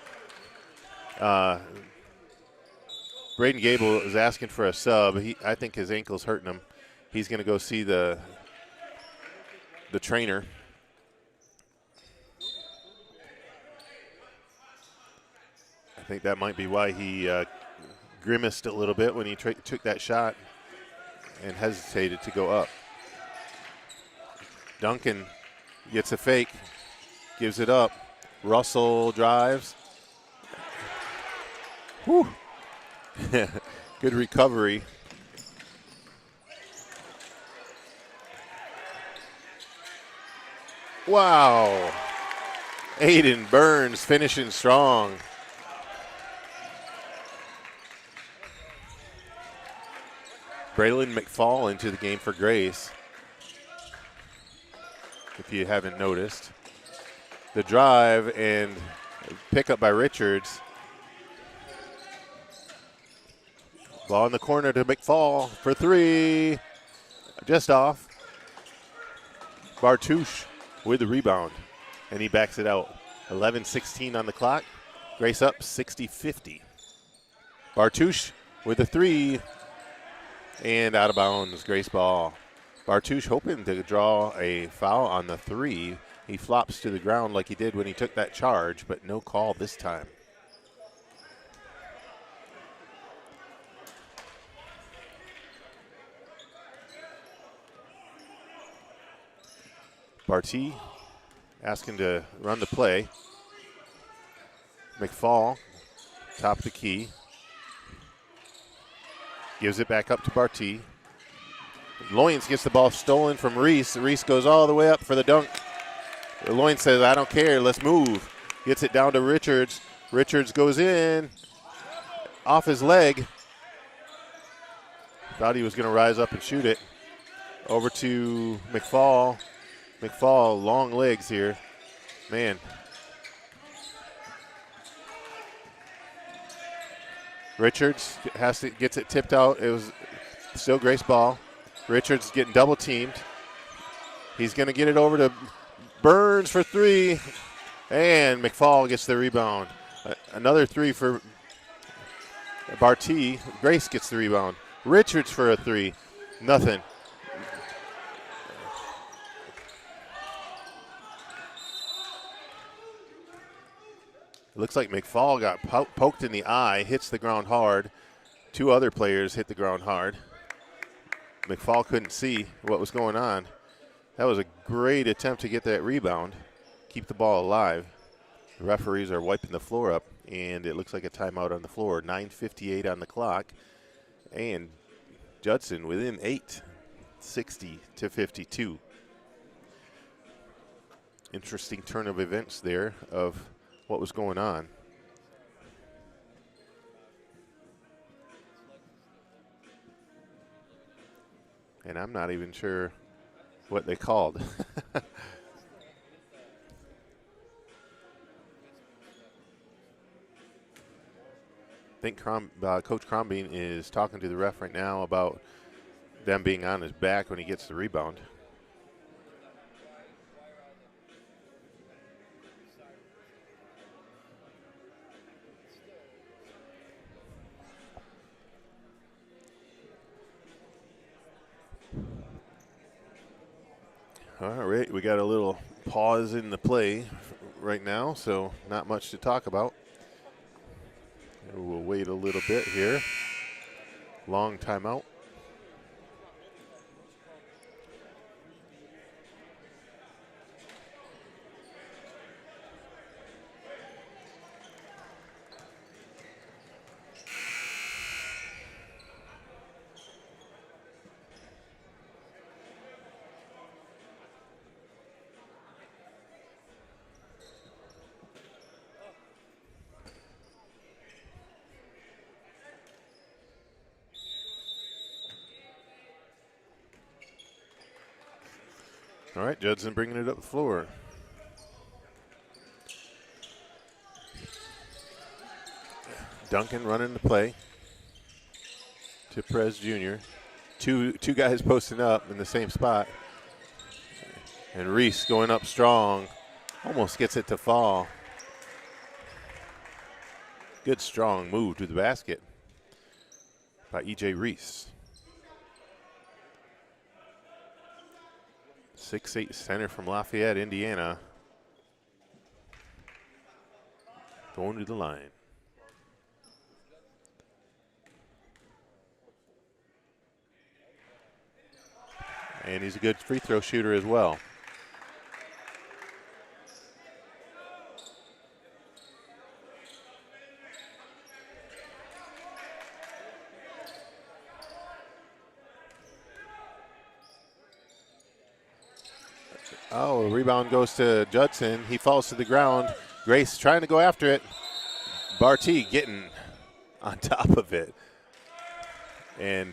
Braden Gable is asking for a sub. I think his ankle's hurting him. He's going to go see the trainer. I think that might be why he grimaced a little bit when he took that shot and hesitated to go up. Duncan gets a fake, gives it up. Russell drives. Whew. Good recovery. Wow. Aiden Burns finishing strong. Braylon McFall into the game for Grace, if you haven't noticed. The drive and pickup by Richards. Ball in the corner to McFall for 3. just off. Bartouche with the rebound, and he backs it out. 11:16 on the clock. Grace up 60-50. Bartouche with a three, and out of bounds. Grace ball. Bartouche hoping to draw a foul on the three. He flops to the ground like he did when he took that charge, but no call this time. Barty asking to run the play. McFall, top of the key. Gives it back up to Barty. Loyens gets the ball stolen from Reese. Reese goes all the way up for the dunk. Loyens says, I don't care, let's move. Gets it down to Richards. Richards goes in, off his leg. Thought he was going to rise up and shoot it. Over to McFall. McFall, long legs here. Man. Richards gets it tipped out. It was still Grace ball. Richards getting double teamed. He's going to get it over to Burns for three. And McFall gets the rebound. Another three for Barty. Grace gets the rebound. Richards for a three. Nothing. It looks like McFall got poked in the eye, hits the ground hard. Two other players hit the ground hard. McFall couldn't see what was going on. That was a great attempt to get that rebound, keep the ball alive. The referees are wiping the floor up, and it looks like a timeout on the floor. 9:58 on the clock, and Judson within 8, 60-52. Interesting turn of events there of what was going on. And I'm not even sure what they called. I think Coach Crombine is talking to the ref right now about them being on his back when he gets the rebound. All right, we got a little pause in the play right now, so not much to talk about. We'll wait a little bit here. Long timeout. All right, Judson bringing it up the floor. Duncan running the play to Perez Jr. Two guys posting up in the same spot. And Reese going up strong. Almost gets it to fall. Good strong move to the basket by E.J. Reese. 6'8" center from Lafayette, Indiana. Going to the line. And he's a good free throw shooter as well. Oh, rebound goes to Judson. He falls to the ground. Grace trying to go after it. Barty getting on top of it. And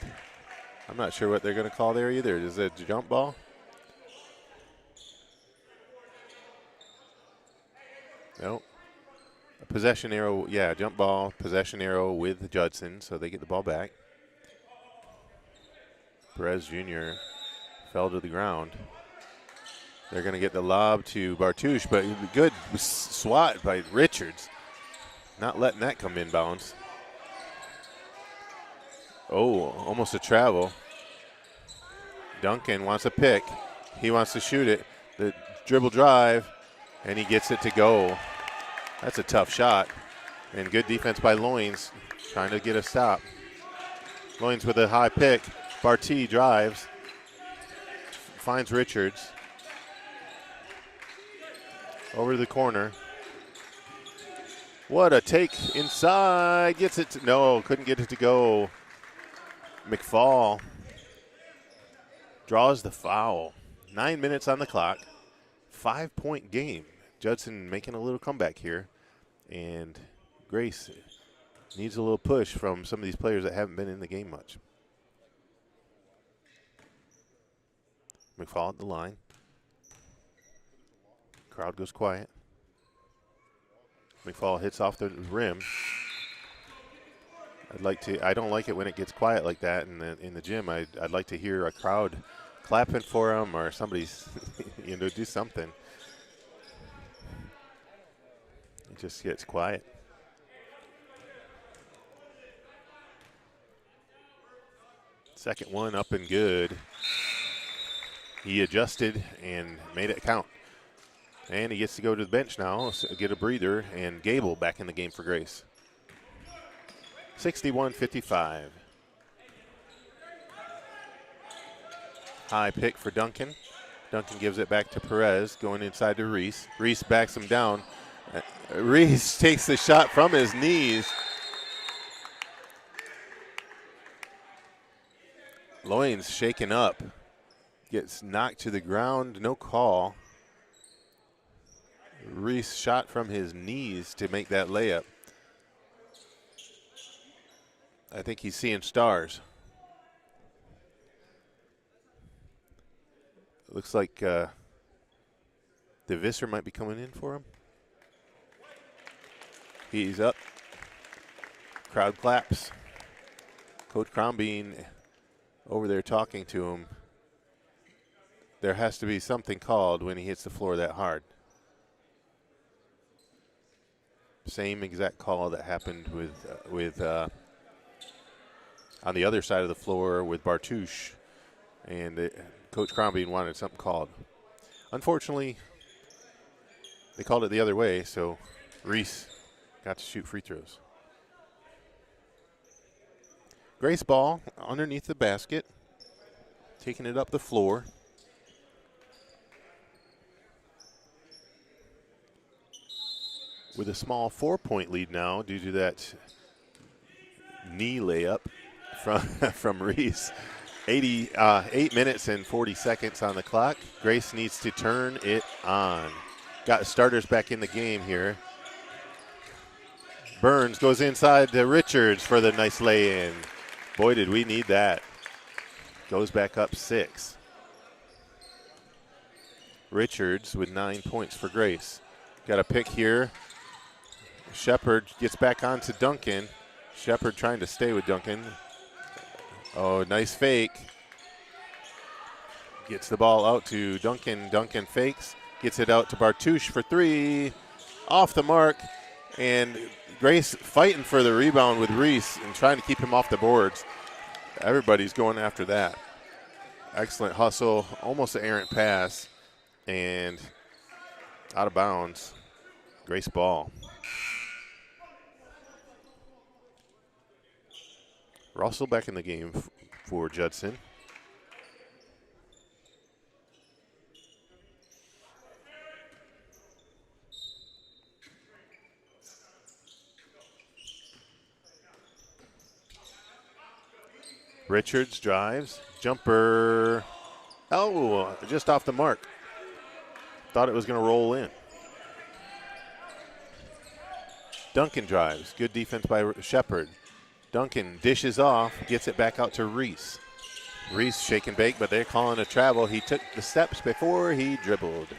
I'm not sure what they're going to call there either. Is it a jump ball? Nope. A possession arrow. Yeah, jump ball, possession arrow with Judson, so they get the ball back. Perez Jr. Fell to the ground. They're going to get the lob to Bartush, but good swat by Richards. Not letting that come inbounds. Oh, almost a travel. Duncan wants a pick. He wants to shoot it. The dribble drive, and he gets it to go. That's a tough shot. And good defense by Loins, trying to get a stop. Loins with a high pick. Barty drives. Finds Richards. Over to the corner. What a take inside. Gets it to, no, couldn't get it to go. McFall draws the foul. 9 minutes on the clock. 5-point game. Judson making a little comeback here. And Grace needs a little push from some of these players that haven't been in the game much. McFall at the line. Crowd goes quiet. McFall hits off the rim. I don't like it when it gets quiet like that in the gym. I'd like to hear a crowd clapping for him or somebody's, do something. It just gets quiet. Second one up and good. He adjusted and made it count. And he gets to go to the bench now, so get a breather, and Gable back in the game for Grace. 61-55. High pick for Duncan. Duncan gives it back to Perez, going inside to Reese. Reese backs him down. Reese takes the shot from his knees. Loins shaken up. Gets knocked to the ground, no call. Reese shot from his knees to make that layup. I think he's seeing stars. Looks like DeVisser might be coming in for him. He's up. Crowd claps. Coach Crombie over there talking to him. There has to be something called when he hits the floor that hard. Same exact call that happened with on the other side of the floor with Bartush, and Coach Crombie wanted something called. Unfortunately, they called it the other way, so Reese got to shoot free throws. Grace ball underneath the basket, taking it up the floor. With a small 4-point lead now due to that knee layup from Reese. 8 minutes and 40 seconds on the clock. Grace needs to turn it on. Got starters back in the game here. Burns goes inside to Richards for the nice lay-in. Boy, did we need that. Goes back up 6. Richards with 9 points for Grace. Got a pick here. Shepard gets back onto Duncan. Shepard trying to stay with Duncan. Oh, nice fake. Gets the ball out to Duncan. Duncan fakes. Gets it out to Bartush for 3. Off the mark. And Grace fighting for the rebound with Reese and trying to keep him off the boards. Everybody's going after that. Excellent hustle. Almost an errant pass. And out of bounds. Grace ball. Russell back in the game for Judson. Richards drives. Jumper. Oh, just off the mark. Thought it was going to roll in. Duncan drives. Good defense by Shepard. Duncan dishes off, gets it back out to Reese. Reese shake and bake, but they're calling a travel. He took the steps before he dribbled.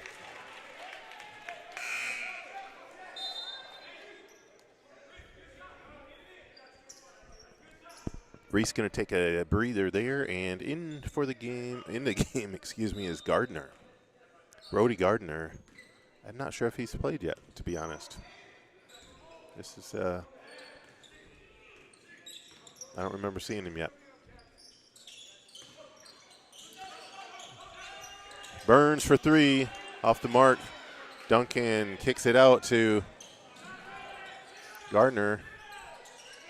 Reese going to take a breather there, and in the game, is Gardner. Brody Gardner. I'm not sure if he's played yet, to be honest. This is, I don't remember seeing him yet. Burns for 3, off the mark. Duncan kicks it out to Gardner.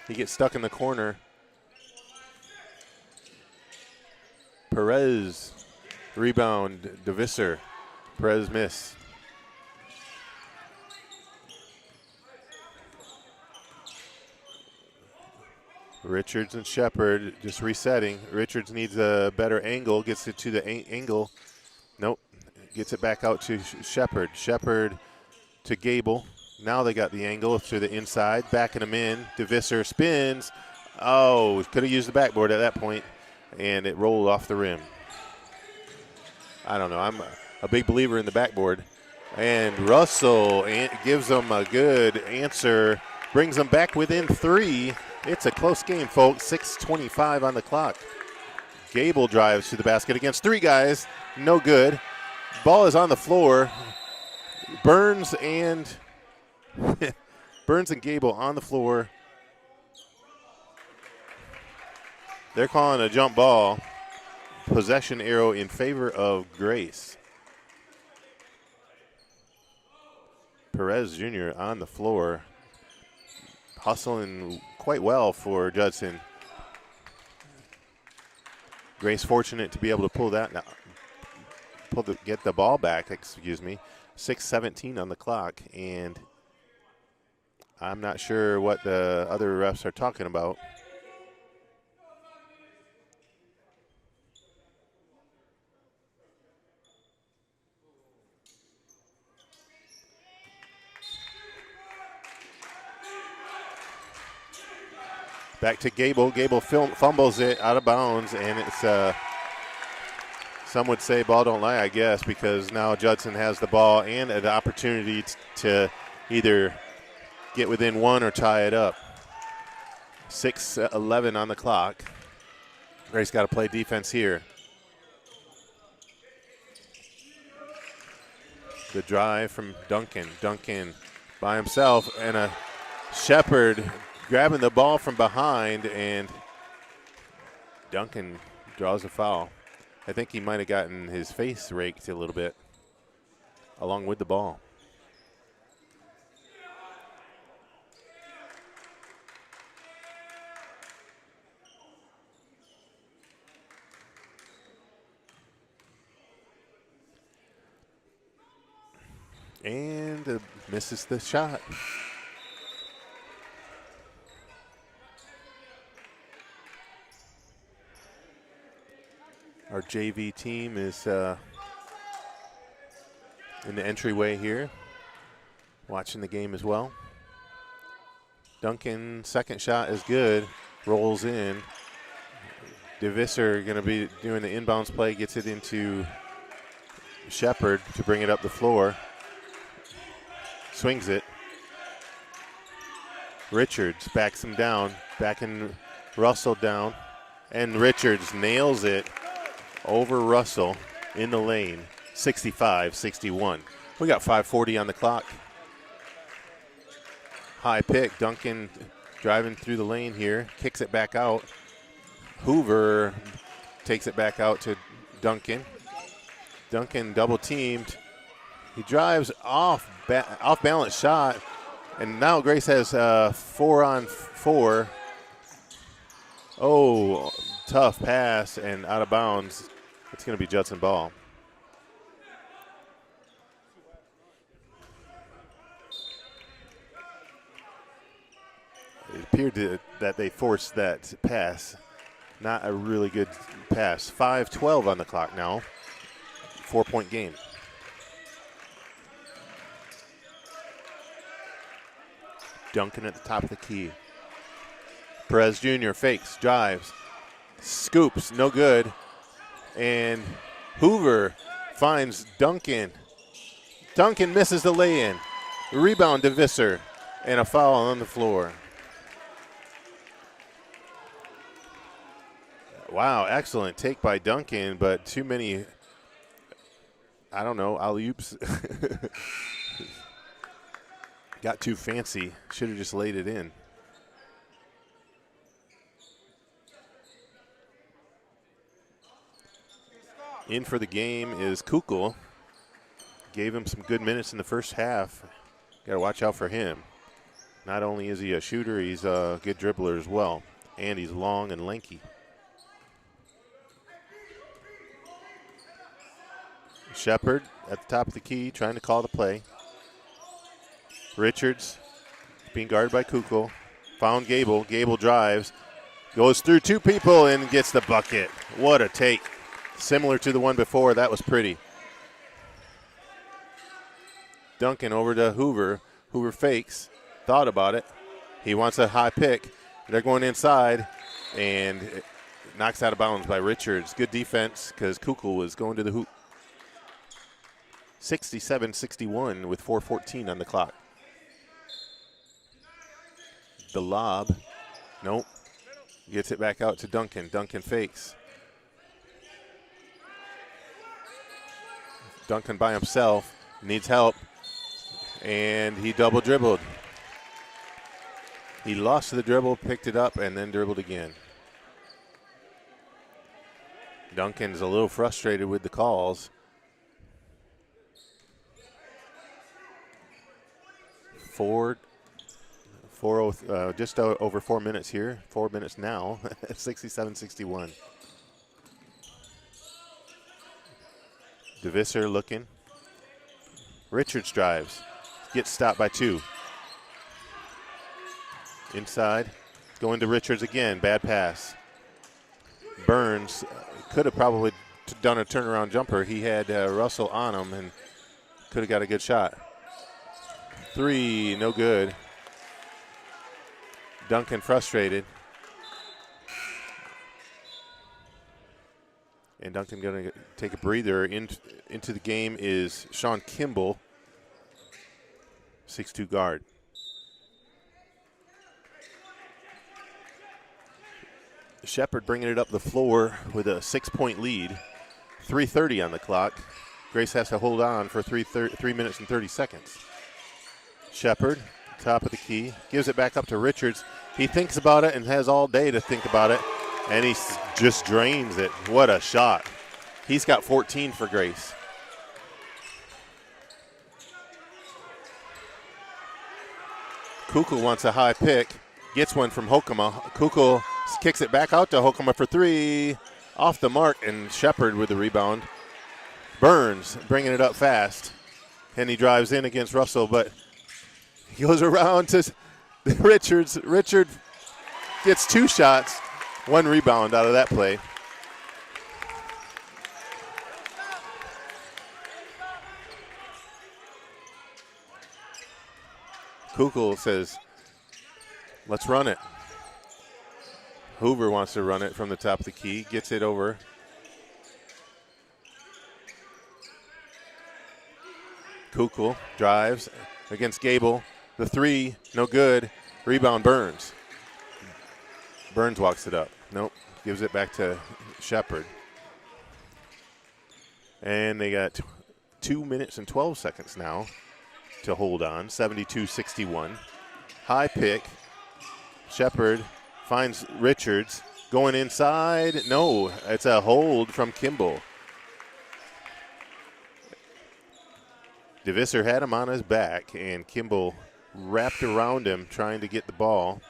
He gets stuck in the corner. Perez, rebound, DeVisser. Perez miss. Richards and Shepard just resetting. Richards needs a better angle, gets it to the angle. Nope, gets it back out to Shepard. Shepard to Gable. Now they got the angle to the inside, backing him in. DeVisser spins. Oh, could have used the backboard at that point, and it rolled off the rim. I don't know. I'm a big believer in the backboard. And Russell gives them a good answer, brings them back within 3. It's a close game, folks. 6:25 on the clock. Gable drives to the basket against 3 guys. No good. Ball is on the floor. Burns and Gable on the floor. They're calling a jump ball. Possession arrow in favor of Grace. Perez Jr. on the floor. Hustling quite well for Judson. Grace fortunate to be able to pull that now. Get the ball back, 6:17 on the clock, and I'm not sure what the other refs are talking about. Back to Gable. Gable fumbles it out of bounds, and it's some would say ball don't lie, I guess, because now Judson has the ball and an opportunity to either get within 1 or tie it up. 6:11 on the clock. Grace got to play defense here. The drive from Duncan. Duncan by himself, and a Shepard grabbing the ball from behind, and Duncan draws a foul. I think he might have gotten his face raked a little bit along with the ball. And misses the shot. Our JV team is in the entryway here, watching the game as well. Duncan, second shot is good, rolls in. DeVisser going to be doing the inbounds play, gets it into Shepard to bring it up the floor. Swings it. Richards backs him down, backing Russell down, and Richards nails it over Russell in the lane, 65-61. We got 5:40 on the clock. High pick, Duncan driving through the lane here, kicks it back out. Hoover takes it back out to Duncan. Duncan double teamed. He drives off balance shot, and now Grace has 4-on-4. Oh, tough pass and out of bounds. It's going to be Judson ball. It appeared that they forced that pass. Not a really good pass. 5:12 on the clock now. 4-point game. Duncan at the top of the key. Perez Jr. fakes, drives, scoops, no good. And Hoover finds Duncan. Duncan misses the lay-in. Rebound to Visser, and a foul on the floor. Wow, excellent take by Duncan, but too many, I don't know, alley-oops. Got too fancy. Should have just laid it in. In for the game is Kukul. Gave him some good minutes in the first half. Got to watch out for him. Not only is he a shooter, he's a good dribbler as well. And he's long and lanky. Shepard at the top of the key trying to call the play. Richards being guarded by Kukul. Found Gable. Gable drives. Goes through two people and gets the bucket. What a take. Similar to the one before. That was pretty. Duncan over to Hoover. Hoover fakes. Thought about it. He wants a high pick. They're going inside. And it knocks out of bounds by Richards. Good defense because Kukul was going to the hoop. 67-61 with 4:14 on the clock. The lob. Nope. Gets it back out to Duncan. Duncan fakes. Duncan by himself. Needs help. And he double dribbled. He lost the dribble, picked it up, and then dribbled again. Duncan's a little frustrated with the calls. Just over 4 minutes here. 4 minutes now. 67-61. DeVisser looking. Richards drives. Gets stopped by two. Inside. Going to Richards again. Bad pass. Burns could have probably done a turnaround jumper. He had Russell on him and could have got a good shot. Three, no good. Duncan frustrated. And Duncan going to take a breather. Into the game is Sean Kimball, 6'2" guard. Shepard bringing it up the floor with a 6-point lead. 3:30 on the clock. Grace has to hold on for 3 minutes and 30 seconds. Shepard, top of the key, gives it back up to Richards. He thinks about it and has all day to think about it, and he just drains it. What a shot. He's got 14 for Grace. Kukul wants a high pick, gets one from Hokema. Kukul kicks it back out to Hokema for three. Off the mark, and Shepard with the rebound. Burns bringing it up fast, and he drives in against Russell, but he goes around to Richards. Richard gets two shots, one rebound out of that play. Kukul says, let's run it. Hoover wants to run it from the top of the key, gets it over. Kukul drives against Gable. The three, no good. Rebound Burns. Burns walks it up. Nope. Gives it back to Shepard. And they got 2 minutes and 12 seconds now to hold on. 72-61. High pick. Shepard finds Richards. Going inside. No, it's a hold from Kimball. DeVisser had him on his back, and Kimball wrapped around him trying to get the ball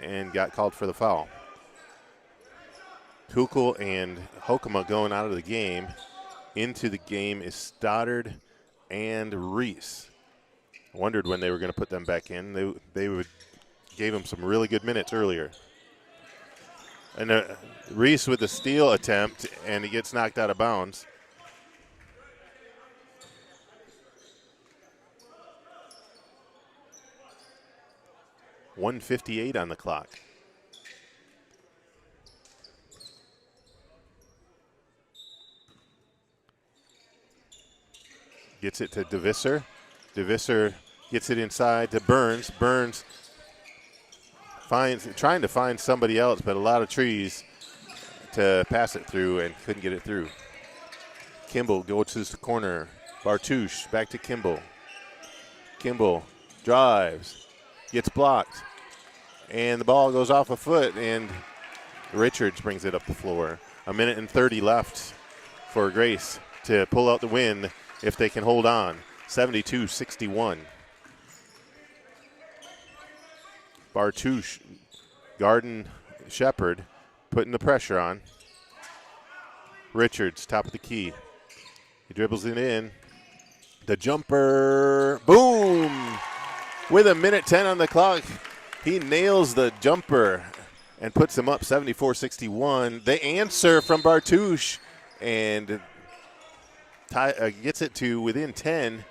and got called for the foul. Kukul and Hokema going out of the game. Into the game is Stoddard and Reese. Wondered when they were going to put them back in. They gave him some really good minutes earlier. And Reese with the steal attempt, and he gets knocked out of bounds. .158 on the clock. Gets it to DeVisser. DeVisser gets it inside to Burns. Burns trying to find somebody else, but a lot of trees to pass it through and couldn't get it through. Kimball goes to the corner. Bartouche back to Kimball. Kimball drives, gets blocked, and the ball goes off a foot, and Richards brings it up the floor. 1:30 left for Grace to pull out the win if they can hold on. 72-61. Bartouche, Garden, Shepard putting the pressure on. Richards, top of the key. He dribbles it in. The jumper, boom! With 1:10 on the clock, he nails the jumper and puts them up 74-61. They answer from Bartouche and gets it to within 10.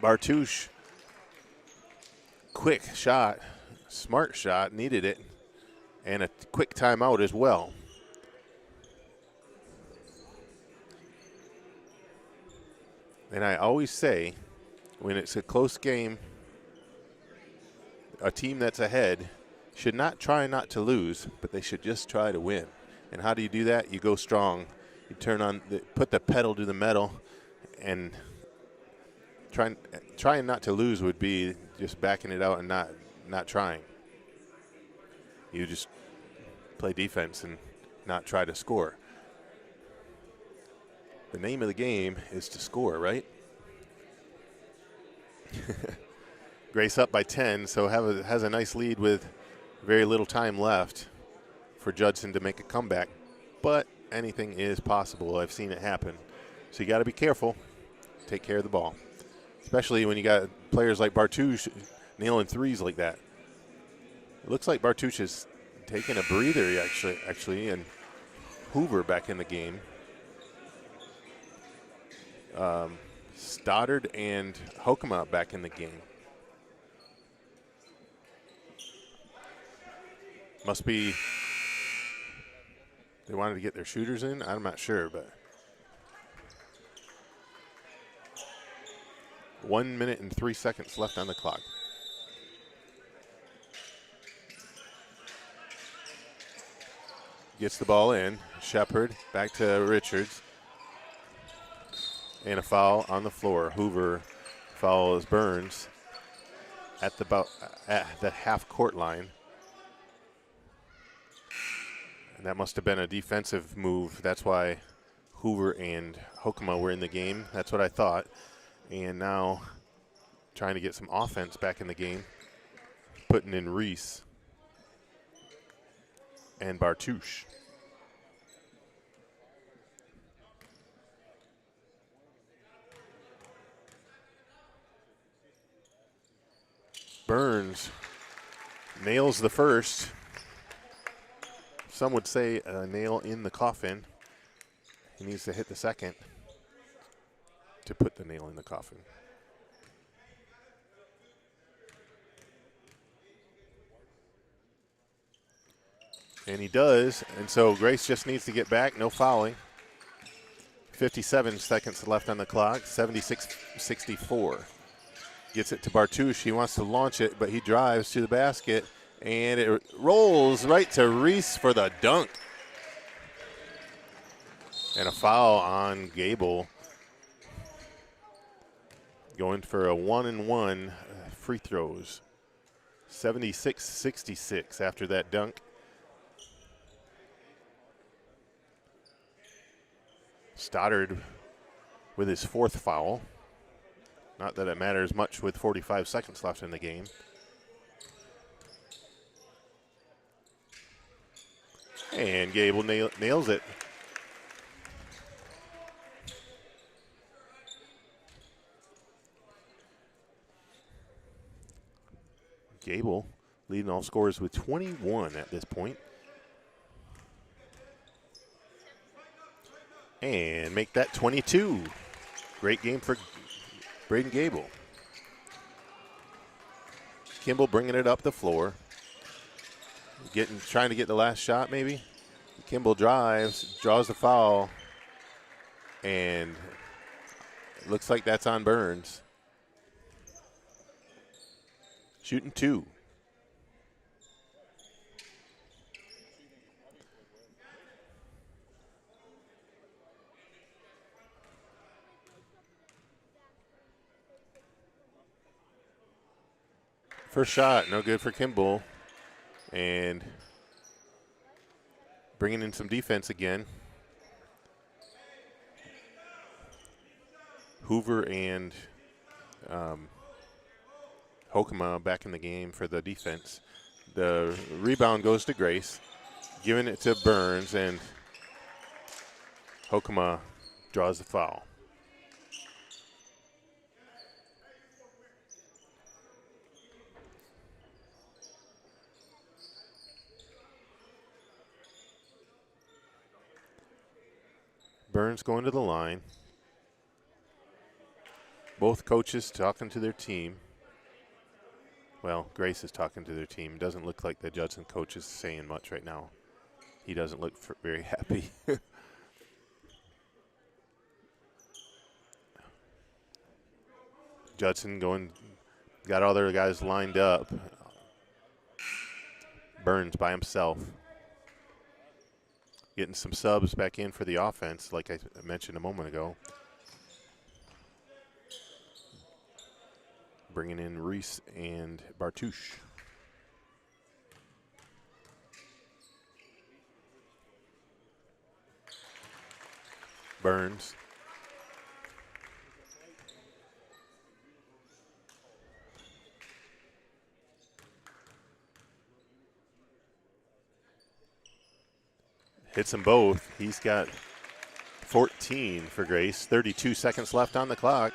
Bartouche, quick shot, smart shot, needed it, and a quick timeout as well. And I always say, when it's a close game, a team that's ahead should not try not to lose, but they should just try to win. And how do you do that? You go strong. You put the pedal to the metal, and trying not to lose would be just backing it out and not trying. You just play defense and not try to score. The name of the game is to score, right? Grace up by 10, so has a nice lead with very little time left for Judson to make a comeback. But anything is possible. I've seen it happen. So you got to be careful. Take care of the ball, especially when you got players like Bartouche nailing threes like that. It looks like Bartouche is taking a breather actually, and Hoover back in the game. Stoddard and Hokema back in the game. Must be they wanted to get their shooters in. I'm not sure, but 1:03 left on the clock. Gets the ball in. Shepard back to Richards. And a foul on the floor. Hoover fouls Burns at the half-court line. And that must have been a defensive move. That's why Hoover and Hokema were in the game. That's what I thought. And now trying to get some offense back in the game, putting in Reese and Bartouche. Burns nails the first. Some would say a nail in the coffin. He needs to hit the second to put the nail in the coffin. And he does, and so Grace just needs to get back, no fouling. 57 seconds left on the clock, 76-64. Gets it to Bartouche. He wants to launch it, but he drives to the basket, and it rolls right to Reese for the dunk. And a foul on Gable. Going for a 1-and-1 free throws. 76-66 after that dunk. Stoddard with his fourth foul. Not that it matters much with 45 seconds left in the game. And Gable nails it. Gable leading all scorers with 21 at this point. And make that 22. Great game for Braden Gable. Kimball bringing it up the floor. Trying to get the last shot maybe. Kimball drives, draws the foul, and it looks like that's on Burns. Shooting two. First shot, no good for Kimball. And bringing in some defense again. Hoover and Hokema back in the game for the defense. The rebound goes to Grace, giving it to Burns, and Hokema draws the foul. Burns going to the line. Both coaches talking to their team. Well, Grace is talking to their team. Doesn't look like the Judson coach is saying much right now. He doesn't look very happy. Judson got all their guys lined up. Burns by himself. Getting some subs back in for the offense, like I mentioned a moment ago. Bringing in Reese and Bartouche. Burns. Hits them both. He's got 14 for Grace. 32 seconds left on the clock.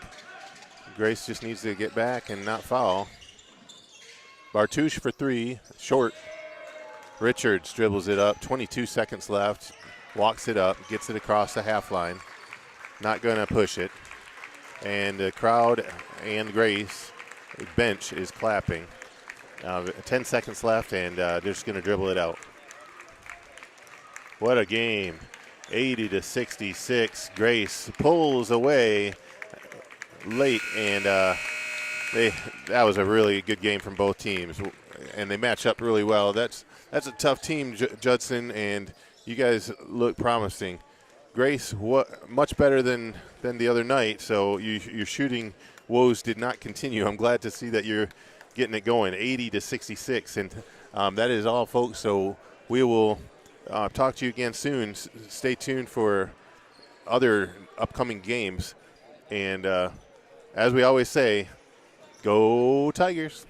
Grace just needs to get back and not foul. Bartouche for three, short. Richards dribbles it up. 22 seconds left. Walks it up, gets it across the half line. Not going to push it. And the crowd and Grace bench is clapping. 10 seconds left, and they're just going to dribble it out. What a game. 80-66. Grace pulls away late, and that was a really good game from both teams, and they match up really well. That's a tough team, Judson, and you guys look promising. Grace, much better than the other night, so your shooting woes did not continue. I'm glad to see that you're getting it going, 80-66, and that is all, folks, so we will talk to you again soon. Stay tuned for other upcoming games. And as we always say, go Tigers.